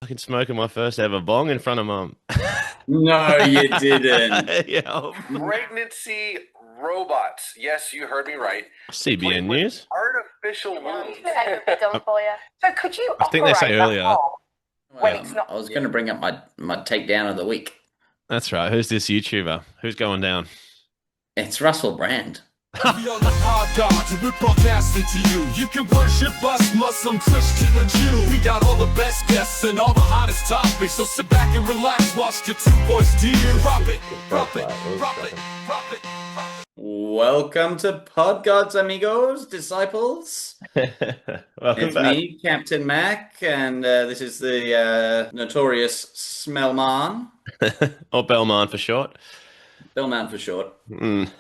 fucking smoking my first ever bong in front of mum. No, you didn't. Yeah. Pregnancy robots. Yes, you heard me right. Complete CBN with News. artificial wombs. Had a bit done for you. So could you I think they say operate that earlier. arm when it's not? I was going to bring up my takedown of the week. That's right. Who's this YouTuber? Who's going down? It's Russell Brand. We are the hard gods and we're broadcasting to you. You can worship us, Muslim, Christian, or Jew. We got all the best guests and all the hottest topics. So sit back and relax, watch your two boys dear. Drop it, drop it, drop it, drop it. Welcome to Pod Gods, amigos, disciples. Welcome It's back. me, Captain Mac, and this is the notorious Smellman. Or Bellmahn for short. Bellmahn for short. Mm.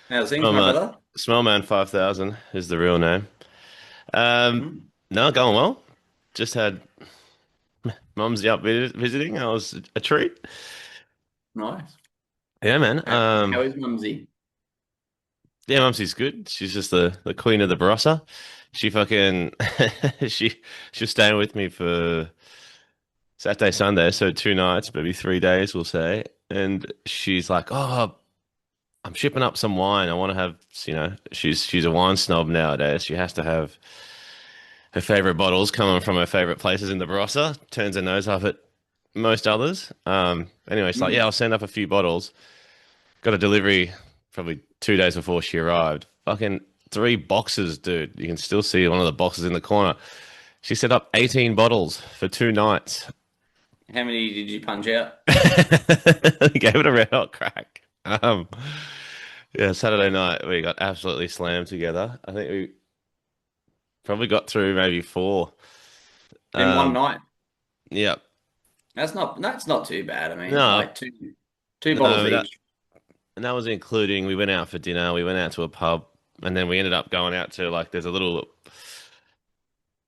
How's things, my brother? Smellman 5000 is the real name. No, going well. Just had Mumsy up visiting. That was a treat. Nice. Yeah, man. How is Mumsy? Yeah, Mumsy's good. She's just the queen of the barossa. She fucking she was staying with me for Saturday, Sunday, so 2 nights, maybe 3 days, we'll say. And she's like, "Oh, I'm shipping up some wine. I want to have, she's a wine snob nowadays. She has to have her favorite bottles coming from her favorite places in the barossa. Turns her nose up at most others. Anyway, she's like, yeah, I'll send up a few bottles. Got a delivery probably 2 days before she arrived. Fucking 3 boxes, dude. You can still see one of the boxes in the corner. She set up 18 bottles for 2 nights. How many did you punch out? Gave it a red hot crack. Yeah, Saturday night we got absolutely slammed together. I think we probably got through maybe 4. In one night? Yep. That's not too bad. I mean, No. like two bottles that, each. and that was including we went out for dinner, we went out to a pub, and then we ended up going out to like there's a little,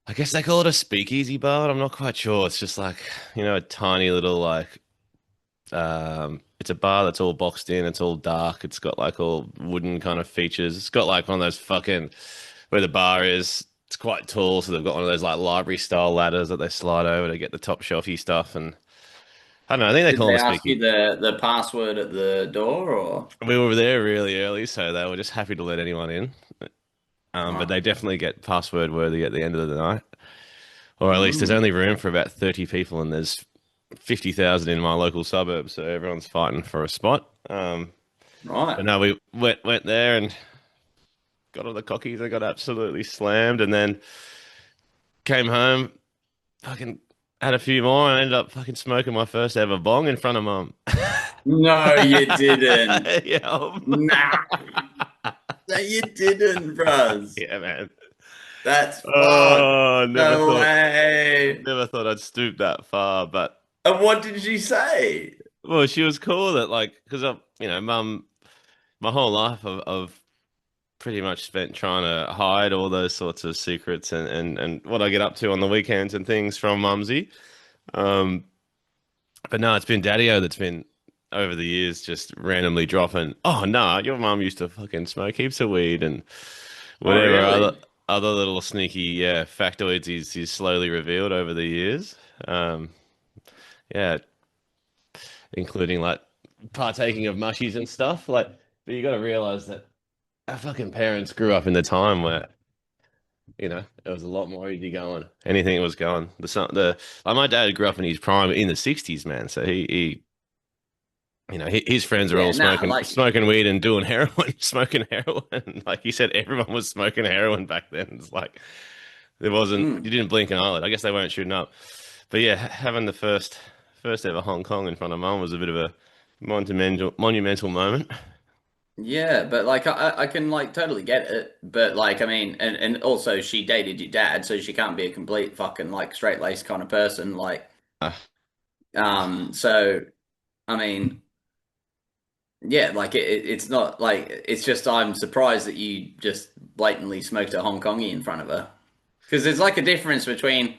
I guess they call it a speakeasy bar, but I'm not quite sure. It's just like, a tiny little like it's a bar that's all boxed in, it's all dark, it's got like all wooden kind of features. It's got like one of those fucking where the bar is, it's quite tall, so they've got one of those like library style ladders that they slide over to get the top shelfy stuff. And I don't know, I think they Did call they them ask you speakeasy. the password at the door, or? We were there really early, so they were just happy to let anyone in. But Oh. they definitely get password worthy at the end of the night. Or at least there's Mm. only room for about 30 people, and there's 50,000 in my local suburb, so everyone's fighting for a spot. But Right. no, we went there and got all the cockies. I got absolutely slammed, and then came home, fucking had a few more, and ended up fucking smoking my first ever bong in front of mum. No, you didn't. Yeah, Nah, no, you didn't, bros. yeah, man. That's fucked. Oh, No way. never thought I'd stoop that far, but And what did she say? well, she was cool that like because mum, my whole life I've pretty much spent trying to hide all those sorts of secrets and what I get up to on the weekends and things from mumsy. Um, but no, it's been Daddy-O that's been over the years just randomly dropping. Oh no, your mum used to fucking smoke heaps of weed and Oh, whatever really? other little sneaky factoids he's slowly revealed over the years. Um, yeah, including like partaking of mushies and stuff. Like, but you got to realize that our fucking parents grew up in the time where it was a lot more easy going. Anything was going. Like my dad grew up in his prime in the '60s, man. So his friends are Yeah, all nah, smoking weed and doing heroin, smoking heroin. Like he said, everyone was smoking heroin back then. It's like there wasn't, mm, you didn't blink an eyelid. I guess they weren't shooting up. But yeah, having the first ever Hong Kong in front of mum was a bit of a monumental moment. yeah, but like I can like totally get it. But like I mean, and also she dated your dad, so she can't be a complete fucking like straight laced kind of person. Like, Ah, so I mean. Yeah, like it's not like it's just I'm surprised that you just blatantly smoked a Hong Kongie in front of her. Because there's like a difference between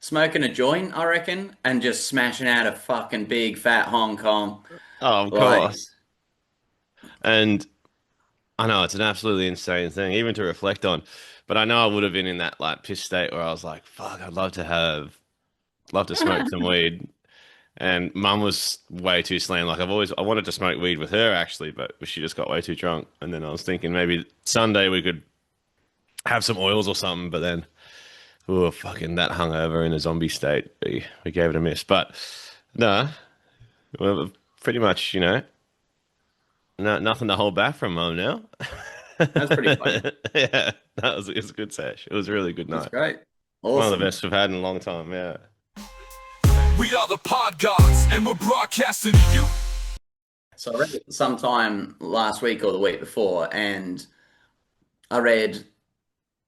smoking a joint, I reckon, and just smashing out a fucking big fat Hong Kong. oh, of Like, course. And I know it's an absolutely insane thing, even to reflect on. But I know I would have been in that like piss state where I was like, "Fuck, I'd love to have." love to smoke some weed. And Mum was way too slim. Like I wanted to smoke weed with her actually, but she just got way too drunk. And then I was thinking maybe Sunday we could have some oils or something. But then we were fucking that hungover in a zombie state. We gave it a miss. But no, we're pretty much, no, nothing to hold back from Mum now. That's pretty funny. Yeah, it was a good sesh. It was a really good That's night. great. One of Awesome. the best we've had in a long time. Yeah. We are the pod gods, and we're broadcasting to you. So I read it sometime last week or the week before, and I read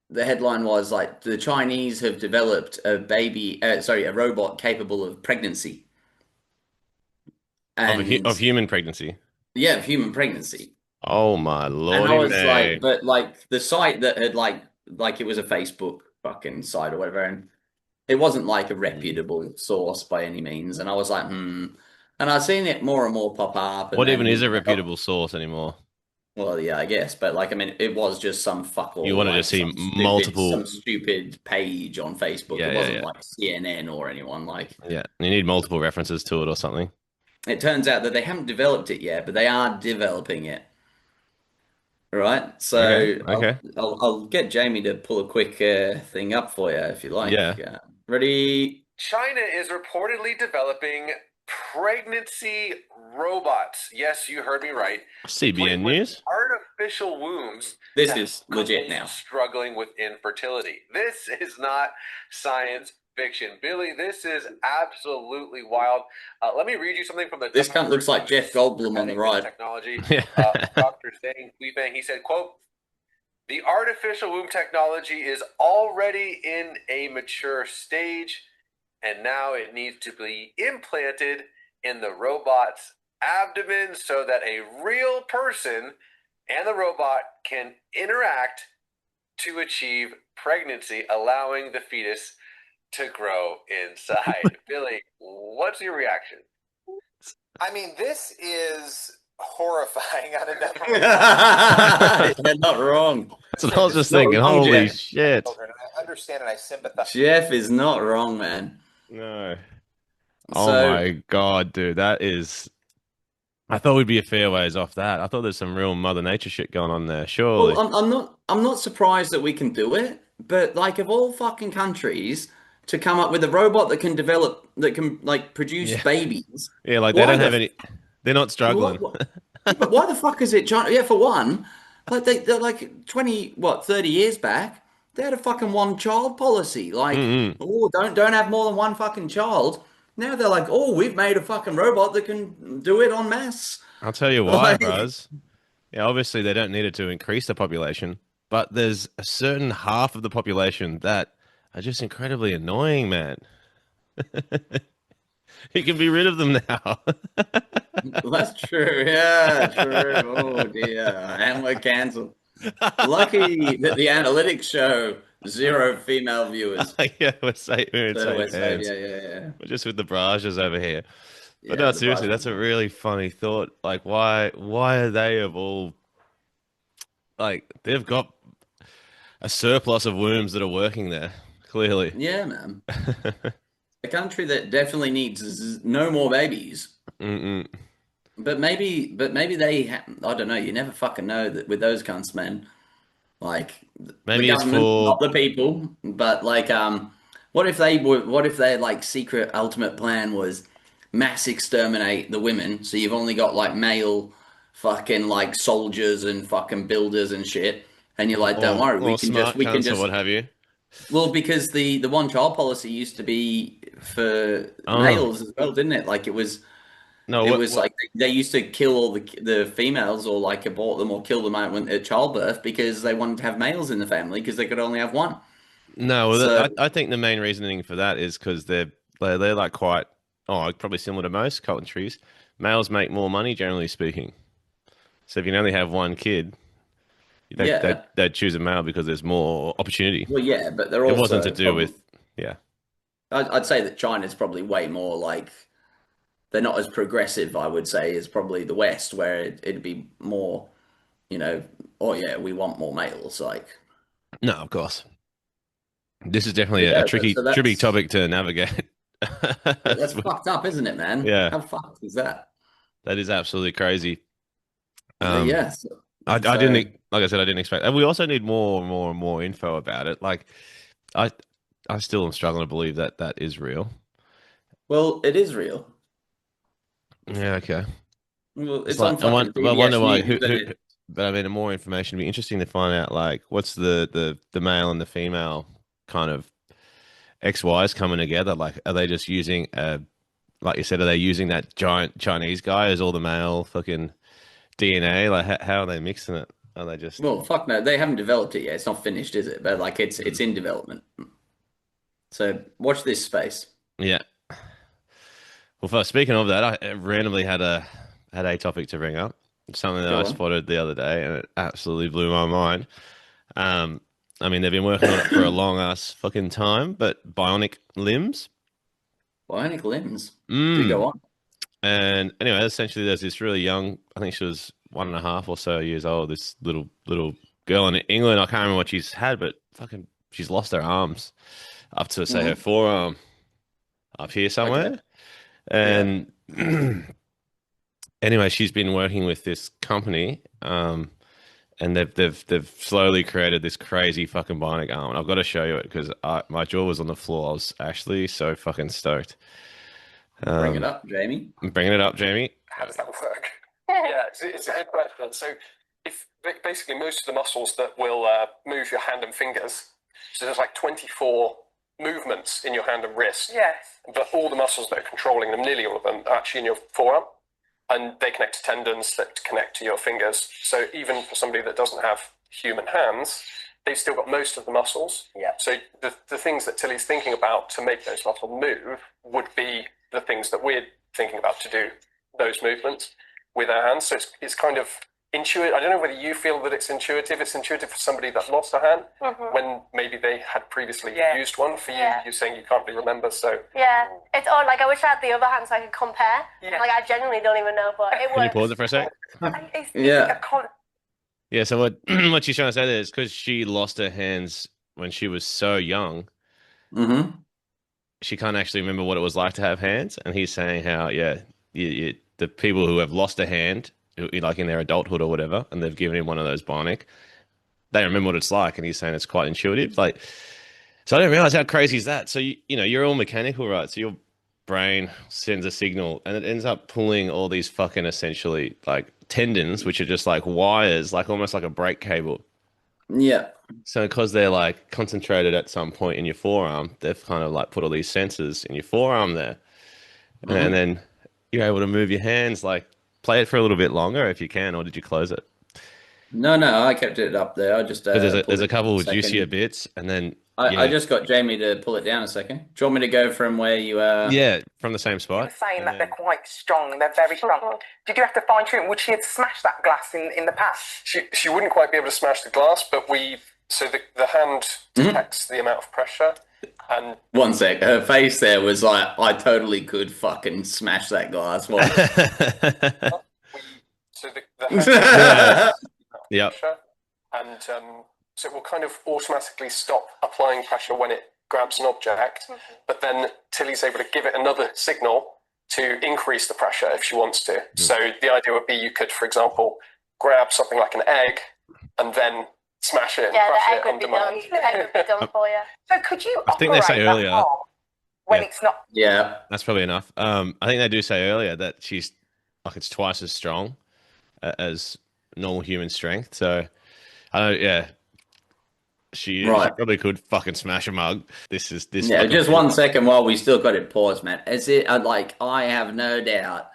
the headline was like the Chinese have developed a robot capable of pregnancy. And Of human pregnancy. yeah, of human pregnancy. Oh my And lordy, I was man. like, but like the site that had like it was a Facebook fucking site or whatever, and it wasn't like a reputable source by any means. And I was like, And I've seen it more and more pop up. And What even then- is a reputable source anymore? Well, yeah, I guess, but like, I mean, it was just some fuckle. You wanted to like, see some stupid page on Facebook. Yeah, It yeah, wasn't yeah. like CNN or anyone. Like, Yeah, you need multiple references to it or something. it turns out that they haven't developed it yet, but they are developing it. Right, so Okay. I'll get Jamie to pull a quick thing up for you if you like. Yeah. Ready? China is reportedly developing pregnancy robots. Yes, you heard me right. CBN With News. artificial wombs. This to is legit couples now. Struggling with infertility. This is not science fiction, Billy. This is absolutely wild. Let me read you something from the. This cunt looks like Jeff Goldblum on the ride. Technology. Yeah. Dr. Zhang Weifang, he said, "Quote: The artificial womb technology is already in a mature stage, and now it needs to be implanted in the robot's abdomen so that a real person and the robot can interact to achieve pregnancy, allowing the fetus to grow inside." Billy, what's your reaction? I mean, this is horrifying on a number of They're not wrong. That's what I was just Not thinking. wrong, Holy Jeff. shit. children. I understand and I sympathize. Jeff is not wrong, man. No. Oh So- my God, dude. That is. I thought we'd be a fair ways off that. I thought there's some real Mother Nature shit going on there. Surely. Well, I'm not surprised that we can do it, but like of all fucking countries to come up with a robot that can like produce Yeah. babies. Yeah, like they Why don't the have any. They're not struggling. But why the fuck is it China? Yeah, for one, like they're like 30 years back, they had a fucking one child policy. Like, oh, don't have more than one fucking child. Now they're like, oh, we've made a fucking robot that can do it en masse. I'll tell you why, Like- bros. Yeah, obviously they don't need it to increase the population, but there's a certain half of the population that are just incredibly annoying, man. You can be rid of them now. That's true. Yeah, true. Oh dear, and we're cancelled. Lucky that the analytics show 0 female viewers. Yeah, we're safe. We're in So safe we're safe. hands. Yeah. We're just with the barrages over here. But Yeah, no, the seriously, barrage. that's a really funny thought. Like, why are they of all like they've got a surplus of worms that are working there, clearly. Yeah, man. A country that definitely needs no more babies. Mm-mm. But maybe I don't know. You never fucking know that with those cunts, man. Like Maybe the it's government, for- not the people. But like, what if their like secret ultimate plan was mass exterminate the women? So you've only got like male fucking like soldiers and fucking builders and shit. And you're like, don't worry, we can cunts just or what have you. well, because the one child policy used to be for Oh. males as well, didn't it? Like it was. No, It was like they used to kill all the females or like abort them or kill them out at childbirth because they wanted to have males in the family because they could only have one. no. Well, So- I think the main reasoning for that is because they're like quite probably similar to most countries. Males make more money generally speaking. So if you can only have one kid, they'd choose a male because there's more opportunity. Well, yeah, but they're It also wasn't to do probably- with yeah. I'd say that China's probably way more like they're not as progressive. I would say as probably the West, where it'd be more, oh yeah, we want more males. Like No, of course. This is definitely Yeah, a tricky so that's- tricky topic to navigate. That's fucked up, isn't it, man? Yeah, How fucked is that? that is absolutely crazy. Um, Yes. I didn't, So, like I said, I didn't expect, and we also need more and more and more info about it. Like, I, I still am struggling to believe that that is real. well, it is real. Yeah, okay. Well, It's it's like on fucking I wonder PBS why News, and it. but I mean, more information would be interesting to find out. Like, what's the male and the female kind of XYs coming together? Like, are they just using like you said, are they using that giant Chinese guy as all the male fucking DNA? Like, how are they mixing it? Are they just Well, fuck no, they haven't developed it yet. It's not finished, is it? But like, it's Mm. in development. So watch this space. Yeah. Well, first, speaking of that, I randomly had a topic to bring up. Something that I Go on. spotted the other day, and it absolutely blew my mind. Um, I mean, they've been working on it for a long ass fucking time, but bionic limbs. Bionic limbs. Do Mm. go on. And anyway, essentially, there's this really young, I think she was 1.5 or so years old, this little girl in England. I can't remember what she's had, but fucking, she's lost her arms up to, say, her Mhm. forearm up here Okay. somewhere. Yeah. And anyway, she's been working with this company, and they've slowly created this crazy fucking bionic arm. And I've got to show you it because my jaw was on the floor. I was actually so fucking stoked. Bring it up, Jamie. I'm bringing it up, Jamie. How does that work? Yeah, it's a good question. So, if basically most of the muscles that will move your hand and fingers, so there's like 24 movements in your hand and wrist, Yes. but all the muscles that are controlling them, nearly all of them, are actually in your forearm, and they connect to tendons that connect to your fingers. So even for somebody that doesn't have human hands, they've still got most of the muscles. Yeah. So the things that Tilly's thinking about to make those muscles move would be the things that we're thinking about to do those movements with our hands. So it's kind of intuitive. I don't know whether you feel that it's intuitive. It's intuitive for somebody that lost a hand when maybe they had previously used one. For you, you're saying you can't really remember. So Yeah, it's odd. Like, I wish I had the other hand so I could compare. Yeah. Like, I genuinely don't even know, but it Can you works. pause it for a sec? Yeah. Yeah, so what what she's trying to say there is because she lost her hands when she was so young, Mm-hmm. she can't actually remember what it was like to have hands. And he's saying how, yeah, the people who have lost a hand, like in their adulthood or whatever, and they've given him one of those bionic, they remember what it's like. And he's saying it's quite intuitive. Like, so I didn't realize how crazy is that. So you know, you're all mechanical, right? So your brain sends a signal, and it ends up pulling all these fucking essentially like tendons, which are just like wires, like almost like a brake cable. Yeah. So because they're like concentrated at some point in your forearm, they've kind of like put all these sensors in your forearm there, and then you're able to move your hands. Like, play it for a little bit longer if you can, or did you close it? No, I kept it up there. I just Because pulled there's a it couple a of juicier second. bits, and then I just got Jamie to pull it down a second. Do you want me to go from where you yeah, from the same You were spot. saying And that they're then- quite strong. They're very strong. Did you have to fine tune? Would she have smashed that glass in the past? she wouldn't quite be able to smash the glass, but so the hand detects the amount of pressure, and One sec. Her face there was like, I totally could fucking smash that glass. Well, so the hand Yep. pressure, and so it will kind of automatically stop applying pressure when it grabs an object, but then Tilly's able to give it another signal to increase the pressure if she wants to. So the idea would be you could, for example, grab something like an egg and then smash it and Yeah, crush the it egg on would be demand. done. The egg would be done for you. So could you I think they say operate that earlier- arm when Yeah. it's not? yeah. That's probably enough. I think they do say earlier that she's like it's twice as strong as normal human strength. So I don't. Yeah, she probably could fucking smash a mug. This. Yeah, fucking just thing. 1 second while we still got it paused, man. Is it like I have no doubt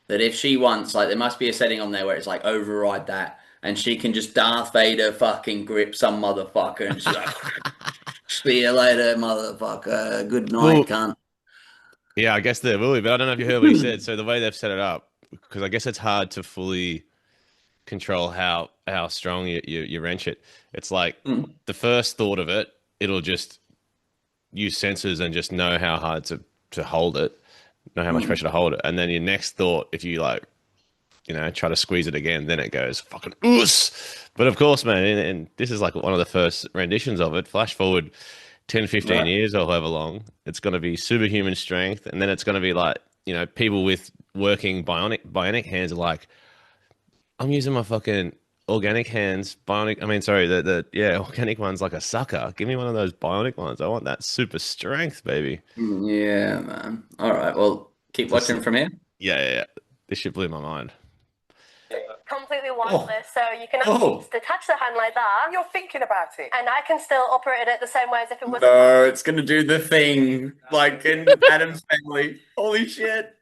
that if she wants, like, there must be a setting on there where it's like override that, and she can just Darth Vader fucking grip some motherfucker and she's like, see you later, motherfucker. Good night, cunt. Yeah, I guess there will be, but I don't know if you heard what he said. So the way they've set it up, because I guess it's hard to fully control how strong you wrench it. It's like the first thought of it, it'll just use sensors and just know how hard to hold it, know how much pressure to hold it, and then your next thought, if you like, you know, try to squeeze it again, then it goes fucking oos. But of course, man, and this is like one of the first renditions of it. Flash forward 10, 15 Right. years or however long, it's going to be superhuman strength, and then it's going to be like, people with working bionic hands are like, I'm using my fucking organic hands, bionic. I mean, sorry, organic ones like a sucker. Give me one of those bionic ones. I want that super strength, baby. Yeah, man. All right. Well, keep Just, watching from here. yeah. This shit blew my mind. Completely wireless, so you can Oh. actually detach the hand like that, You're thinking about it. and I can still operate it the same way as if it was. No, it's gonna do the thing like in Adam's Family. Holy shit!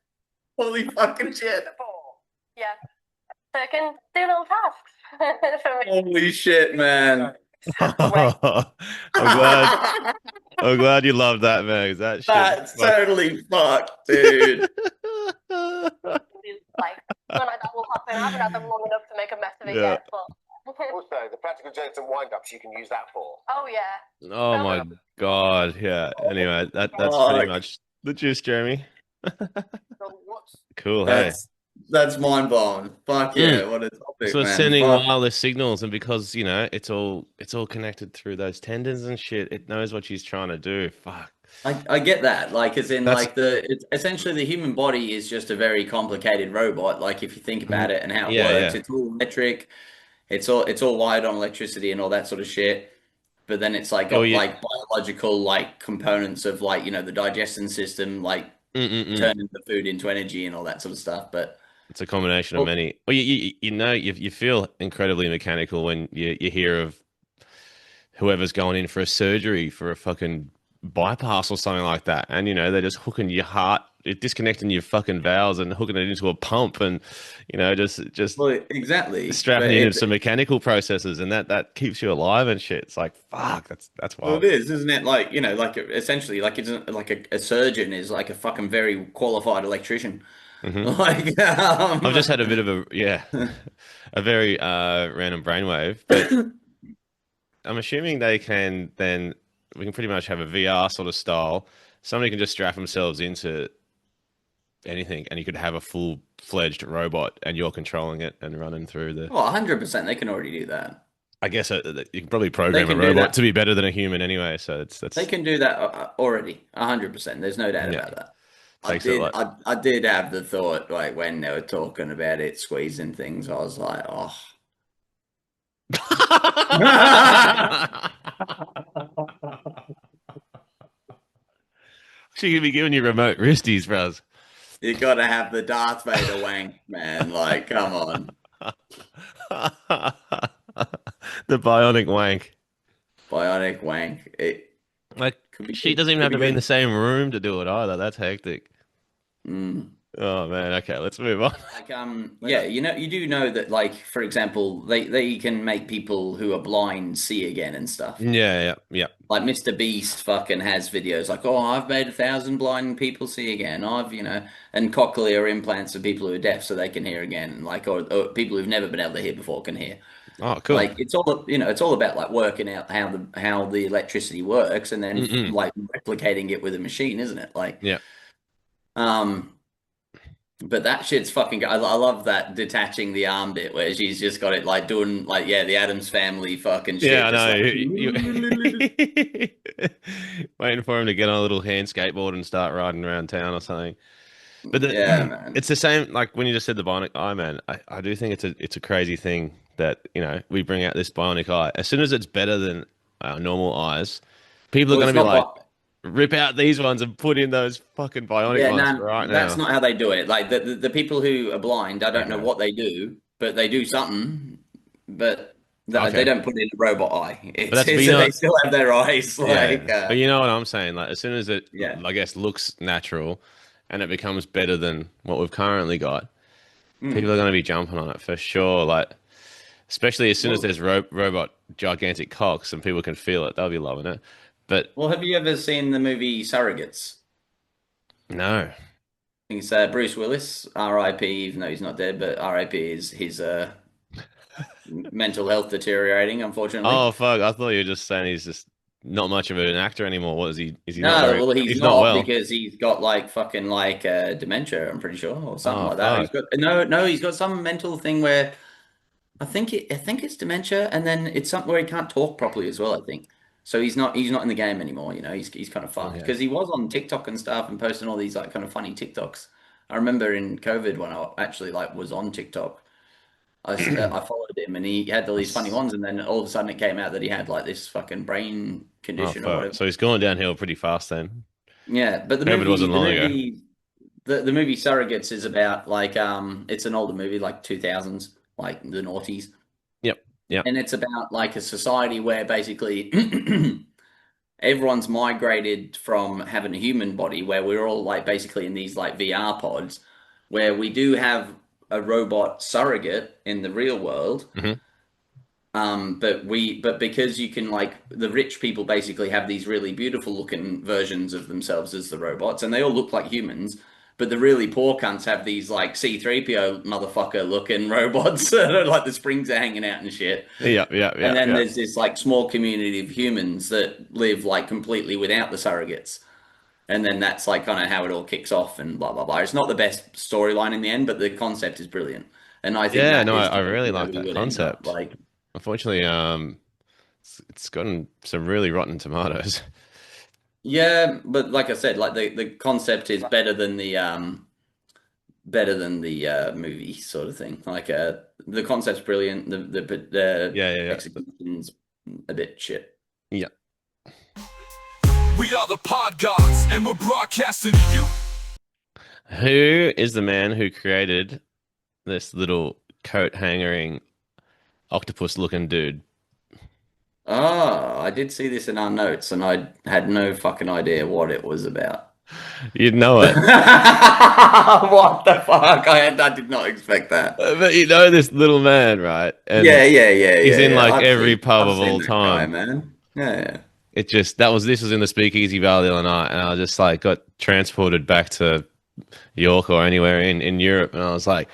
Holy fucking shit! Yeah, so it can do little tasks for me. Holy shit, man! I'm glad you love that, man. 'Cause that shit. That's totally fucked, dude. Like when that will happen, I haven't had them long enough to make a mess of it Yeah. yet, but. Also, the practical jokes and wind-ups you can use that for. Oh yeah. Oh my god, yeah. Anyway, that's pretty Fuck. much the gist, Jeremy. So what's Cool, hey. That's mind blowing. Fuck yeah! What a topic, So it's man. sending Fuck. wireless signals, and because it's all connected through those tendons and shit, it knows what she's trying to do. Fuck. I get that. Like, as in, That's- like it's essentially the human body is just a very complicated robot. Like, if you think about it and how it Yeah, works, yeah. it's all electric. It's all wired on electricity and all that sort of shit. But then it's like got Oh, yeah. like biological like components of like the digestion system, like turning the food into energy and all that sort of stuff. But It's a combination of many. Well, you feel incredibly mechanical when you hear of whoever's going in for a surgery for a fucking bypass or something like that, and they're just hooking your heart, disconnecting your fucking valves and hooking it into a pump, and just well, exactly strapping But you into some mechanical processes, and that keeps you alive and shit. It's like fuck, that's well, wild. it is, isn't it? Like like essentially, like it's like a surgeon is like a fucking very qualified electrician. Like I've just had a bit of a very random brainwave, but I'm assuming we can pretty much have a VR sort of style. Somebody can just strap themselves into anything, and you could have a full-fledged robot, and you're controlling it and running through the. Well, 100%, they can already do that. I guess you can probably program a can do robot that. to be better than a human anyway. So that's They can do that already, 100%. There's no doubt about that. Takes it like- I did have the thought, like when they were talking about it squeezing things, I was like, oh. She could be giving you remote wristies, bros. You gotta have the Darth Vader wank, man. Like, come on. The bionic wank. Bionic wank. Like, be she good. doesn't even Could have be to be in good. the same room to do it either. That's hectic. Mm. Oh man, okay, let's move on. Like, yeah, you do know that, like, for example, they can make people who are blind see again and stuff. Yeah. Like Mr. Beast fucking has videos like, oh, I've made 1,000 blind people see again. And cochlear implants for people who are deaf so they can hear again. Like, or people who've never been able to hear before can hear. Oh, cool. Like, it's all about like working out how the electricity works and then like replicating it with a machine, isn't it? Like, yeah. But that shit's fucking. I love that detaching the arm bit where she's just got it like doing like the Addams Family fucking shit. Yeah, I know. Like, Waiting for him to get on a little hand skateboard and start riding around town or something. But yeah, man. It's the same. Like when you just said the bionic eye, man. I do think it's a crazy thing that we bring out this bionic eye. As soon as it's better than our normal eyes, people are going to be like, rip out these ones and put in those fucking bionic ones right now. That's not how they do it. Like the people who are blind, I don't know what they do, but they do something. But they don't put in a robot eye. They still have their eyes. Like, but you know what I'm saying? Like as soon as it, I guess, looks natural and it becomes better than what we've currently got, people are going to be jumping on it for sure. Like especially as soon as there's robot gigantic cocks and people can feel it, they'll be loving it. But have you ever seen the movie Surrogates? No. It's Bruce Willis, R.I.P. Even though he's not dead, but R.I.P. is his mental health deteriorating, unfortunately. Oh fuck! I thought you were just saying he's just not much of an actor anymore. What is he? Is he? No, he's not well because he's got like fucking like dementia. I'm pretty sure, or something like that. Fuck. He's got some mental thing where I think it's dementia, and then it's something where he can't talk properly as well. I think. So he's not in the game anymore. He's kind of fucked Okay. because he was on TikTok and stuff and posting all these like kind of funny TikToks. I remember in COVID when I actually like was on TikTok, I followed him and he had all these funny ones, and then all of a sudden it came out that he had like this fucking brain Oh, condition or fuck. whatever. So he's gone downhill pretty fast then. Yeah, but the COVID movie, wasn't the long ago. movie, the movie Surrogates is about like it's an older movie, like 2000s, like the noughties, Yep. Yep. and it's about like a society where basically everyone's migrated from having a human body, where we're all like basically in these like VR pods, where we do have a robot surrogate in the real world. Mhm. But because you can like the rich people basically have these really beautiful looking versions of themselves as the robots, and they all look like humans. But the really poor cunts have these like C3PO motherfucker looking robots that are like the springs are hanging out and shit. Yeah. Yeah. And Yeah. then Yeah. there's this like small community of humans that live like completely without the surrogates. And then that's like kind of how it all kicks off and blah blah blah. It's not the best storyline in the end, but the concept is brilliant. And I think Yeah. that No, is I really where like we that will end up. concept. Unfortunately, it's gotten some really rotten tomatoes. Yeah, but like I said, like the concept is better than the movie sort of thing. Like the concept's brilliant. The Yeah. Yeah. Yeah. execution's a bit shit. Yeah. We are the Pod Gods, and we're broadcasting to you. Who is the man who created this little coat hangering octopus looking dude? Oh, I did see this in our notes, and I had no fucking idea what it was about. You'd know it. What the fuck? I did not expect that. But you know this little man, right? And Yeah. he's in Yeah. like every pub I've of seen all that guy, time. man. Yeah. This was in the Speakeasy Bar the other night, and I just like got transported back to York or anywhere in Europe, and I was like,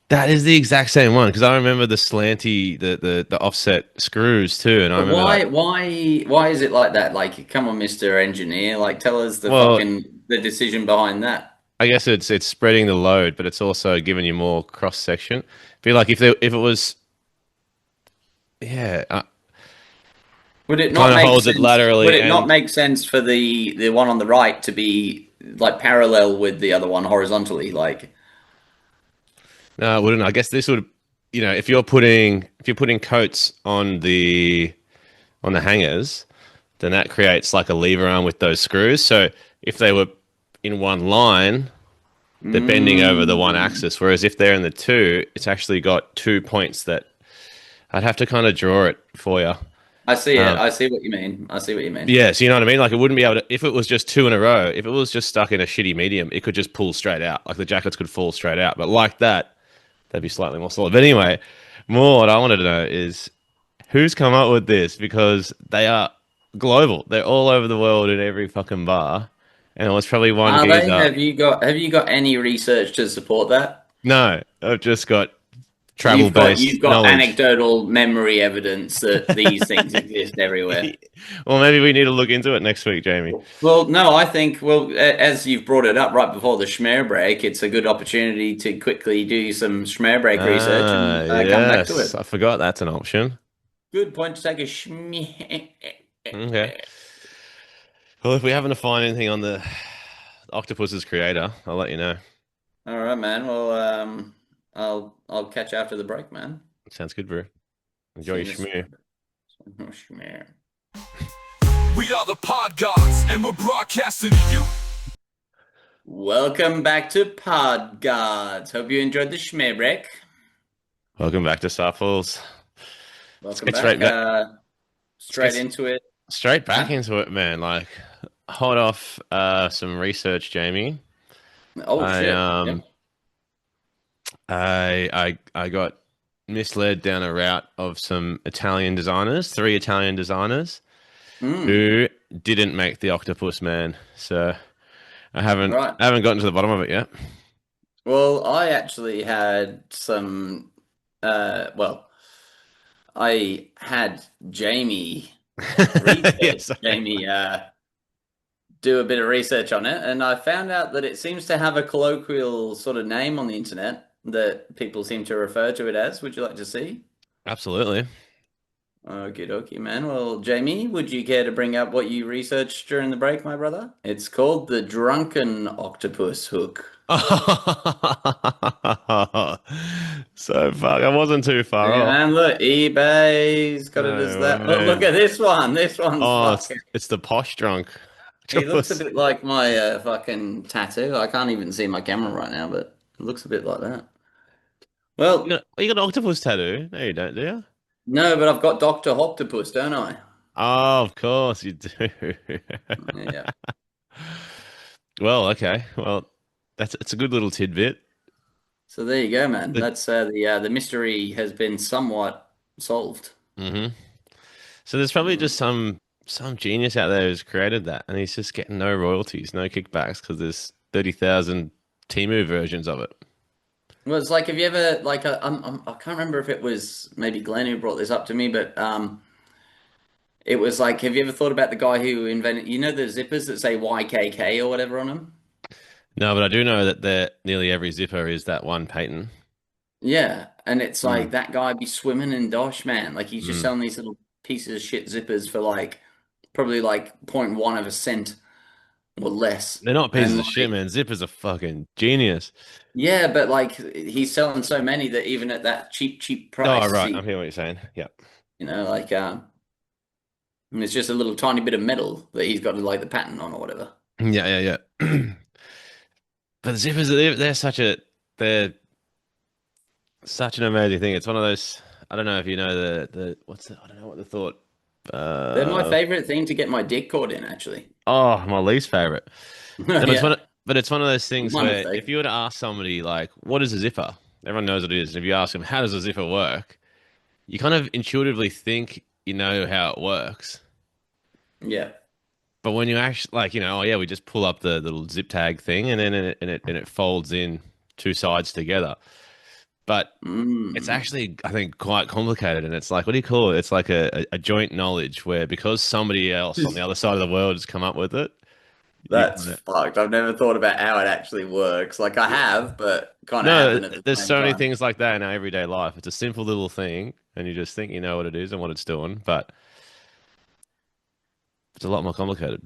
that is the exact same one, because I remember the slanty, the offset screws too, and I But remember like, why is it like that? Like, come on, Mr. Engineer, like tell us well, the decision behind that. I guess it's spreading the load, but it's also giving you more cross section. Feel like if it was, yeah, Would it not kind of make holds sense? it laterally, Would it not and make sense for the one on the right to be like parallel with the other one horizontally? Like, no, it wouldn't. I guess this would, if you're putting coats on the hangers, then that creates like a lever arm with those screws. So if they were in one line, they're bending over the one axis. Whereas if they're in the two, it's actually got 2 points that I'd have to kind of draw it for you. I see it. I see what you mean. Yeah, so you know what I mean? Like it wouldn't be able to, if it was just two in a row, if it was just stuck in a shitty medium, it could just pull straight out. Like the jackets could fall straight out. But like that, they'd be slightly more solid. But anyway, more what I wanted to know is who's come up with this, because they are global. They're all over the world in every fucking bar. And it was probably one Are they? geezer. Have you got any research to support that? No, I've just got travel-based You've got knowledge. anecdotal memory evidence that these things exist everywhere. Well, maybe we need to look into it next week, Jamie. Well, no, I think, as you've brought it up right before the Schmer break, it's a good opportunity to quickly do some Schmer break research and come back to it. I forgot that's an option. Good point to take a Schmer. Okay. Well, if we happen to find anything on the Octopus's creator, I'll let you know. All right, man. Well, I'll catch you after the break, man. Sounds good, bro. Enjoy your schmear. Schmer. We are the Pod Gods, and we're broadcasting to you. Welcome back to Pod Gods. Hope you enjoyed the Schmer break. Welcome back to Starfalls. Welcome get back. straight back. Straight into it. Straight back into it, man. Like, hot off some research, Jamie. Oh shit! Yep. I got misled down a route of some Italian designers, 3 Italian designers who didn't make the Octopus Man. So I haven't gotten to the bottom of it yet. Well, I actually had some. I had Jamie Yes. Jamie do a bit of research on it, and I found out that it seems to have a colloquial sort of name on the internet that people seem to refer to it as. Would you like to see? Absolutely. Okie dokie, man. Well, Jamie, would you care to bring up what you researched during the break, my brother? It's called the drunken octopus hook. So fuck, I wasn't too far Yeah, off. man, look, eBay's got it as No that. Look, look way. at this one. This one's Oh, fucking. it's the posh drunk. He looks a Octopus. bit like my fucking tattoo. I can't even see my camera right now, but it looks a bit like that. Well, You got an octopus tattoo? No, you don't, do you? no, but I've got Dr. Octopus, don't I? Oh, of course you do. Yeah. Well, okay. Well, it's a good little tidbit. So there you go, man. The, That's the mystery has been somewhat solved. hmm So there's probably Mm. just some genius out there who's created that, and he's just getting no royalties, no kickbacks because there's 30,000 Temu versions of it. Well, it's like, have you ever like I can't remember if it was maybe Glenn who brought this up to me, but it was like, have you ever thought about the guy who invented, you know, the zippers that say YKK or whatever on them? No, but I do know that nearly every zipper is that one patent. Yeah, and it's like Mm. that guy be swimming in dosh, man. Like he's just Mm. selling these little pieces of shit zippers for like probably like zero point 0.1 of a cent or less. They're not pieces And of shit, like, man. Zippers are fucking genius. yeah, but like he's selling so many that even at that cheap Oh, price, right. I'm hearing what you're saying. Yeah. like and it's just a little tiny bit of metal that he's got like the patent on or whatever. Yeah, yeah, yeah. But zippers, they're such an amazing thing. It's one of those. I don't know if you know I don't know what the thought. They're my Uh, favorite thing to get my dick caught in, actually. oh, my least favorite. No, Yeah, but it's one of those things one where mistake. if you were to ask somebody like, "What is a zipper?" Everyone knows what it is. And if you ask them, "How does a zipper work?" You kind of intuitively think you know how it works. Yeah. But when you actually like, oh yeah, we just pull up the little zip tag thing and then it folds in two sides together. But it's Mm. actually, I think, quite complicated. And it's like, what do you call it? It's like a joint knowledge where because somebody else on the other side of the world has come up with it, you That's kind of fucked. I've never thought about how it actually works. Like I have, but kind of no, haven't at the there's same so many time. things like that in our everyday life. It's a simple little thing, and you just think you know what it is and what it's doing, but it's a lot more complicated.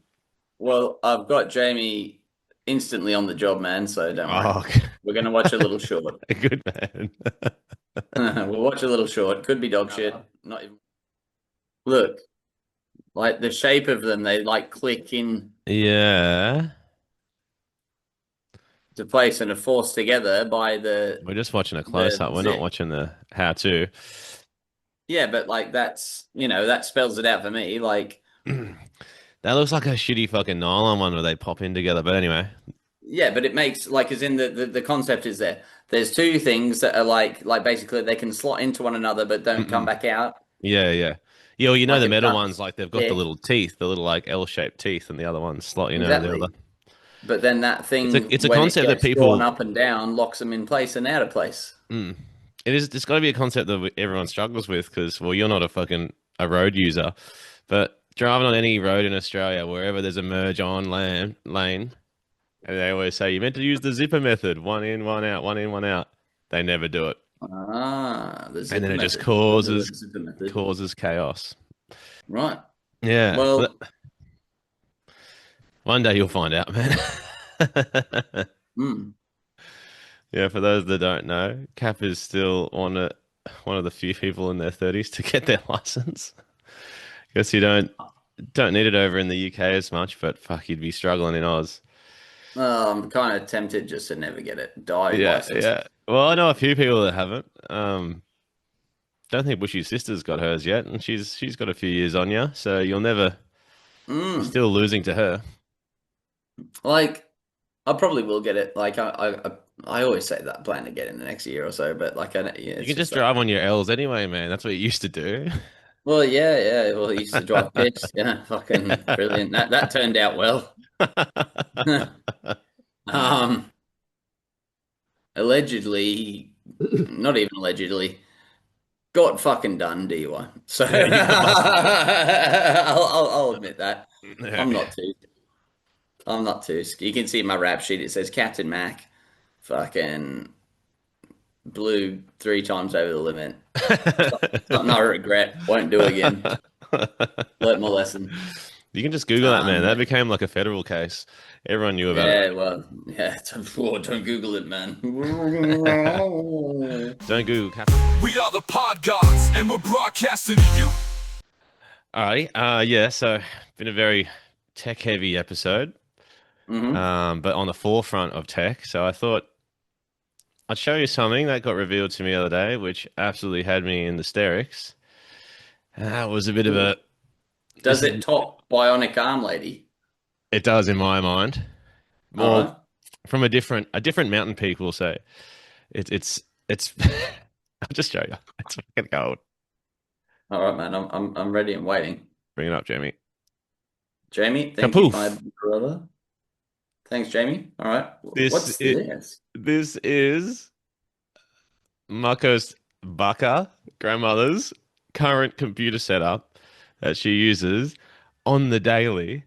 Well, I've got Jamie instantly on the job, man, so don't worry. Oh, We're gonna watch a little short. good man. We'll watch a little short. Could be dog shit. Not even. Look, like the shape of them, they like click in Yeah. to place and are forced together by We're just watching a close the up. We're not zip. watching the how to. Yeah, but like that's that spells it out for me. Like, That looks like a shitty fucking nylon one where they pop in together. But anyway. yeah, but it makes like as in the concept is there. There's two things that are like basically they can slot into one another but don't come Mm-mm. back out. Yeah, yeah. Yeah, well, Like the it's metal done ones, like they've got the thick. little teeth, the little like L-shaped teeth, and the other ones slot in over the other. Exactly. But then that thing, It's a when it concept that gets drawn people. up and down, locks them in place and out of place. Mm, it is. It's got to be a concept that everyone struggles with because, well, you're not a road user, but driving on any road in Australia, wherever there's a merge on lane, and they always say you meant to use the zipper method, one in, one out, one in, one out. They never do it, Ah, the and then zipper it just method. We'll do it the zipper method. causes chaos. Right. Yeah. Well, One day you'll find out, man. hmm. Yeah, for those that don't know, Cap is still one of the few people in their 30s to get their license. Guess you don't need it over in the UK as much, but fuck, you'd be struggling in Oz. I'm kind of tempted just to never get it. Die Yeah, license. yeah. Well, I know a few people that haven't. Don't think Bushy's sister's got hers yet, and she's got a few years on you, so you're Mm. still losing to her. Like, I probably will get it. Like, I always say that I plan to get in the next year or so, but like, yeah, You it's can just just like, drive on your L's anyway, man. That's what you used to do. well, yeah. Well, I used to drive pissed. Yeah, fucking brilliant. That turned out well. Um, allegedly, not even allegedly, got fucking done DUI. So Yeah, you got busted. I'll admit that. I'm Yeah. not too. I'm not too. You can see my rap sheet. It says Captain Mac, fucking blew 3 times over the limit. Something I regret. Won't do again. Learned my lesson. You can just Google that, man. That Yeah. became like a federal case. Everyone knew about Yeah, well, yeah. Don't Google it, man. it. Don't Google cap. We are the Pod Gods, and we're broadcasting to you. All right. Yeah. So, been a very tech-heavy episode, but on the forefront of tech. So I thought I'd show you something that got revealed to me the other day, which absolutely had me in the hysterics. And that was a bit of a. Does it top Bionic Arm Lady? It does in my mind. All More right. from a different mountain peak will say. It's I'll just show you. It's fucking gold. All right, man. I'm ready and waiting. Bring it up, Jamie. Jamie, thank you, Kapoof. my brother. Thanks, Jamie. All right. What's this? This is Mako's Baka grandmother's current computer setup that she uses on the daily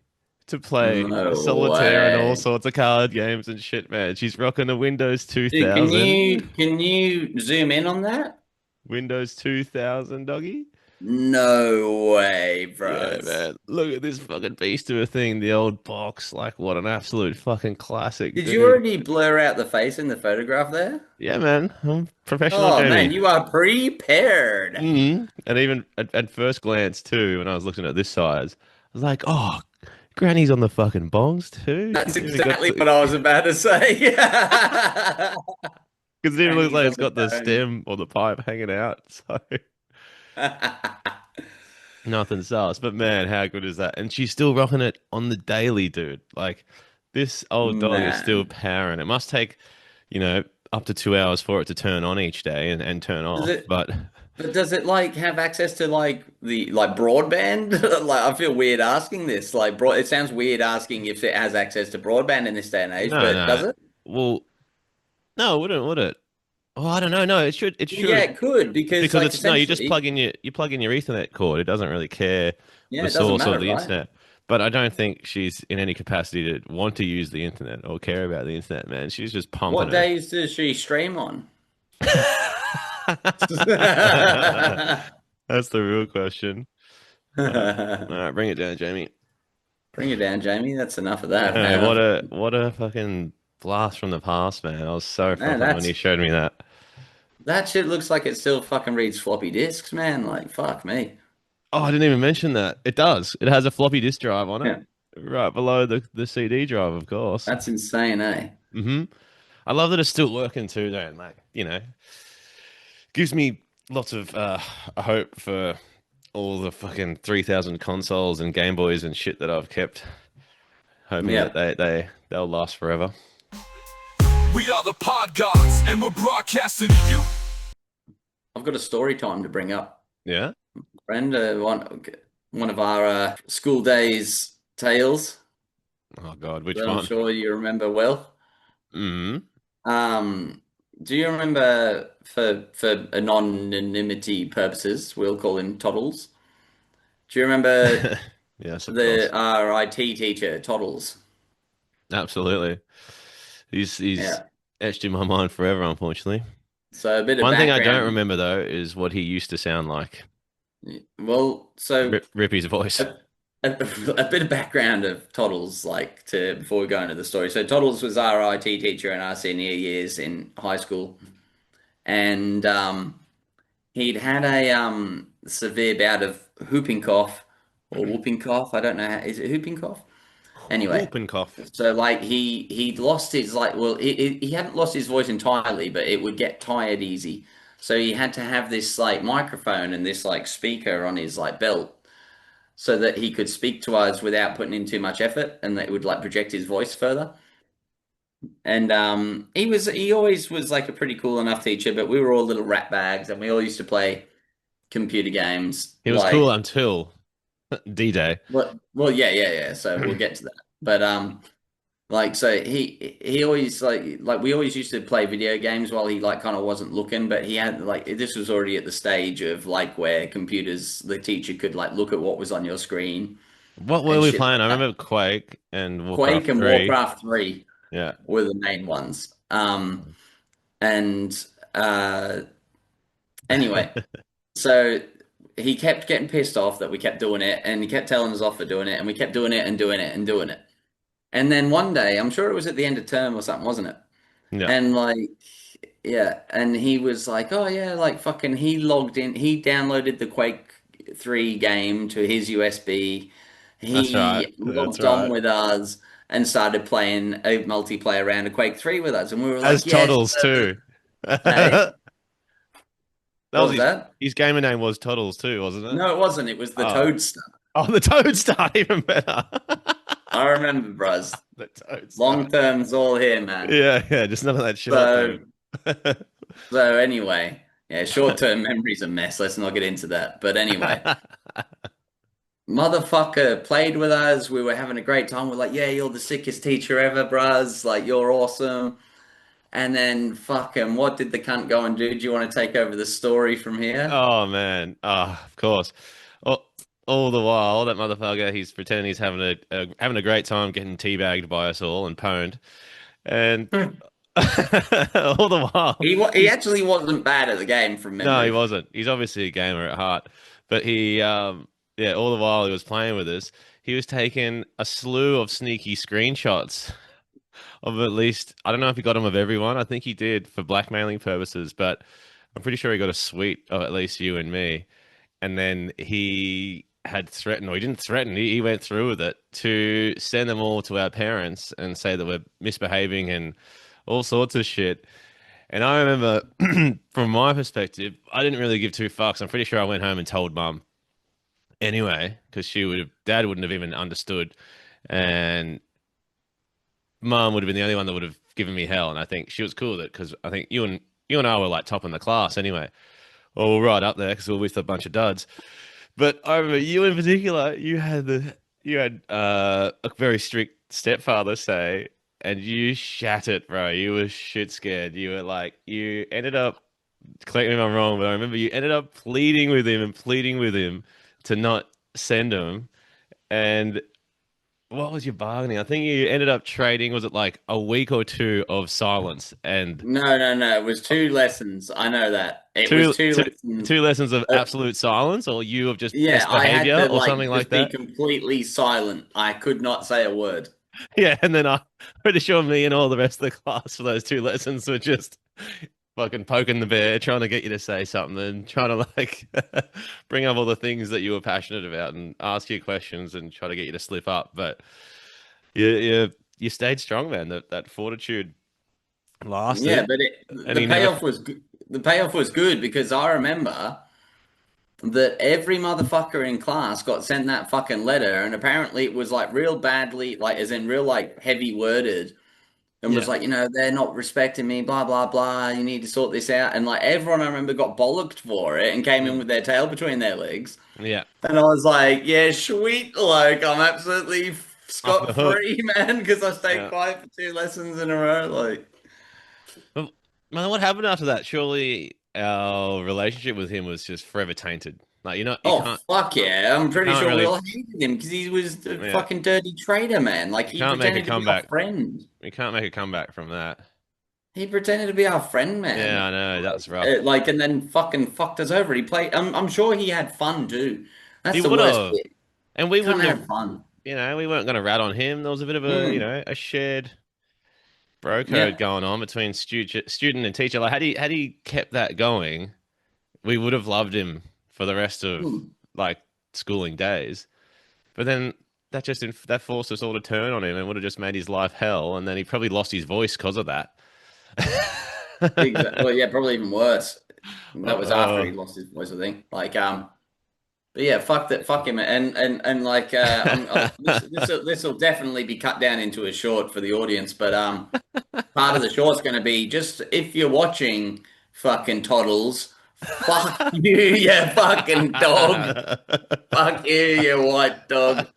to play No solitaire and all way. sorts of card games and shit, man. She's rocking a Windows Dude, 2000. can you zoom in on that? Windows 2000, doggy. No way, bro. Yeah, man. Look at this fucking beast of a thing. The old box. Like, what an absolute fucking classic, Did dude. you already blur out the face in the photograph there? Yeah, man. I'm professional, Oh, Jamie. man, you are prepared. And even at first glance, too, when I was looking at this size, I was like, oh, Granny's on the fucking bongs, too. That's She's even got exactly the- what I was about to say. Because it even looks Granny's like on it's got the the phone. stem or the pipe hanging out. So nothing sus. But man, how good is that? And she's still rocking it on the daily, dude. Like this old dog is still Man. powering. It must take, up to 2 hours for it to turn on each day and turn off. it- But But does it like have access to like the broadband? Like I feel weird asking this. Like it sounds weird asking if it has access to broadband in this day and age, no, but no. does it? Well, no, it wouldn't, would it? Oh, I don't know. No, it should. It should. Yeah, it could because like It's no, you just essentially- plug in your Ethernet cord. It doesn't really care Yeah, the it doesn't source matter, of the right? internet. But I don't think she's in any capacity to want to use the internet or care about the internet, man. She's just pumping What it. days does she stream on? That's the real question. All right, bring it down, Jamie. Bring it down, Jamie. That's enough of that. Hey, man. what a fucking blast from the past, man. I was so fucking when that's- you showed me that. That shit looks like it still fucking reads floppy disks, man. Like fuck me. Oh, I didn't even mention that. It does. It has a floppy disk drive on it, right below the CD drive, of course. That's insane, eh? I love that it's still working too, though. Like, gives me lots of hope for all the fucking 3,000 consoles and Game Boys and shit that I've kept, hoping Yeah. that they'll last forever. We are the Pod Gods, and we're broadcasting to you. I've got a story time to bring up. Yeah. Friend, one of our school days tales. Oh God, which that I'm one? sure you remember well. Mm. Do you remember for anonymity purposes, we'll call him Toddles? Do you remember Yes, of course. our IT teacher, Toddles? Absolutely. He's Yeah. etched in my mind forever, unfortunately. So a bit of One thing I background. don't remember though is what he used to sound like. Well, so Rippy's voice. a bit of background of Toddles, before we go into the story. So Toddles was our IT teacher in our senior years in high school, and he'd had a severe bout of whooping cough or whooping cough. I don't know. Is it whooping cough? Anyway, Whoop and cough. so he'd lost his he hadn't lost his voice entirely, but it would get tired easy. So he had to have this microphone and this speaker on his belt, so that he could speak to us without putting in too much effort, and that it would project his voice further. And he always was a pretty cool enough teacher, but we were all little rat bags, and we all used to play computer games. He was cool until D-Day. Well, yeah. So we'll get to that. But so he always we always used to play video games while he kind of wasn't looking, but he had this was already at the stage of where computers, the teacher could look at what was on your screen. What were And we shit playing? I like that. remember Quake and Warcraft Quake and 3. Warcraft 3 Yeah. were the main ones. And Anyway, so he kept getting pissed off that we kept doing it, and he kept telling us off for doing it, and we kept doing it and doing it and doing it. And then one day, I'm sure it was at the end of term or something, wasn't it? Yeah. And like, yeah, and he was like, oh yeah, like fucking, he logged in, he downloaded the Quake 3 game to his USB. That's right. He That's logged on right. with us and started playing a multiplayer round of Quake 3 with us. And we were As like, yes, Toddles too. hey, That what was was that? his gamer name was Toddles too, wasn't it? No, it wasn't. It was the Oh. Toad stuff. Oh, the Toad Star, even better. I remember, bros. The Toad Star. Long term's all here, man. Yeah, just none of that short So, term. so anyway, yeah, short-term memory's a mess. Let's not get into that. But anyway, motherfucker played with us. We were having a great time. We're like, yeah, you're the sickest teacher ever, bros. Like, you're awesome. And then, fucking, what did the cunt go and do? Do you want to take over the story from here? Oh man, of course. All the while, that motherfucker, he's pretending he's having a great time getting teabagged by us all and pwned, and all the while, He actually wasn't bad at the game from memory. no, he wasn't. He's obviously a gamer at heart, but yeah, all the while he was playing with us, he was taking a slew of sneaky screenshots of at least, I don't know if he got them of everyone. I think he did for blackmailing purposes, but I'm pretty sure he got a suite of at least you and me. And then he had threatened, or he didn't threaten, he went through with it to send them all to our parents and say that we're misbehaving and all sorts of shit. And I remember, from my perspective, I didn't really give two fucks. I'm pretty sure I went home and told mum anyway, because dad wouldn't have even understood. And mum would have been the only one that would have given me hell. And I think she was cool with it because I think you and I were like top in the class anyway. Well, we're right up there because we're with a bunch of duds. But I remember you in particular, you had a very strict stepfather say, and you shat it, bro. You were shit scared. You were like, you ended up, correct me if I'm wrong, but I remember you ended up pleading with him to not send him. And what was your bargaining? I think you ended up trading, was it like a week or two of silence? And No. It was 2 lessons. I know that. It was 2 lessons. 2 lessons of absolute silence, or you of just Yeah, I had misbehavior to or something like just that? be completely silent. I could not say a word. Yeah, and then I'm pretty sure me and all the rest of the class for those 2 lessons were just fucking poking the bear, trying to get you to say something and trying to like bring up all the things that you were passionate about and ask you questions and try to get you to slip up. But you stayed strong, man. That fortitude lasted. Yeah, but And the he payoff was good. The payoff was good because I remember that every motherfucker in class got sent that fucking letter, and apparently it was like real badly, like as in real like heavy worded, and was Yeah. like, they're not respecting me, blah blah blah. You need to sort this out, and like everyone I remember got bollocked for it and came in with their tail between their legs, Yeah. and I was like, yeah, sweet, like I'm absolutely Off the scot hook. free, man, because I stayed Yeah. quiet for 2 lessons in a row, like. Well, man, what happened after that? Surely our relationship with him was just forever tainted. Like, you Oh, can't fuck yeah. I'm pretty can't sure we really- all hated him because he was a Yeah. fucking dirty traitor, man. Like, he can't make a pretended to be our comeback. friend. we can't make a comeback from that. He pretended to be our friend, man. Yeah, I know, that's rough. And then fucking fucked us over. He played. I'm sure he had fun too. That's He the would've. worst bit. And we Can't wouldn't have have, fun. we weren't going to rat on him. There was a bit of a, a shared bro code going on between student and teacher. Like, had he kept that going, we would have loved him for the rest of like schooling days. But then that forced us all to turn on him and would have just made his life hell. And then he probably lost his voice because of that. Exactly. Well, yeah, probably even worse. That was after he lost his voice, I think. Like, but yeah, fuck him, and like, this will definitely be cut down into a short for the audience. But part of the short's going to be just if you're watching fucking Toddles, fuck you, you fucking dog, fuck you, you white dog.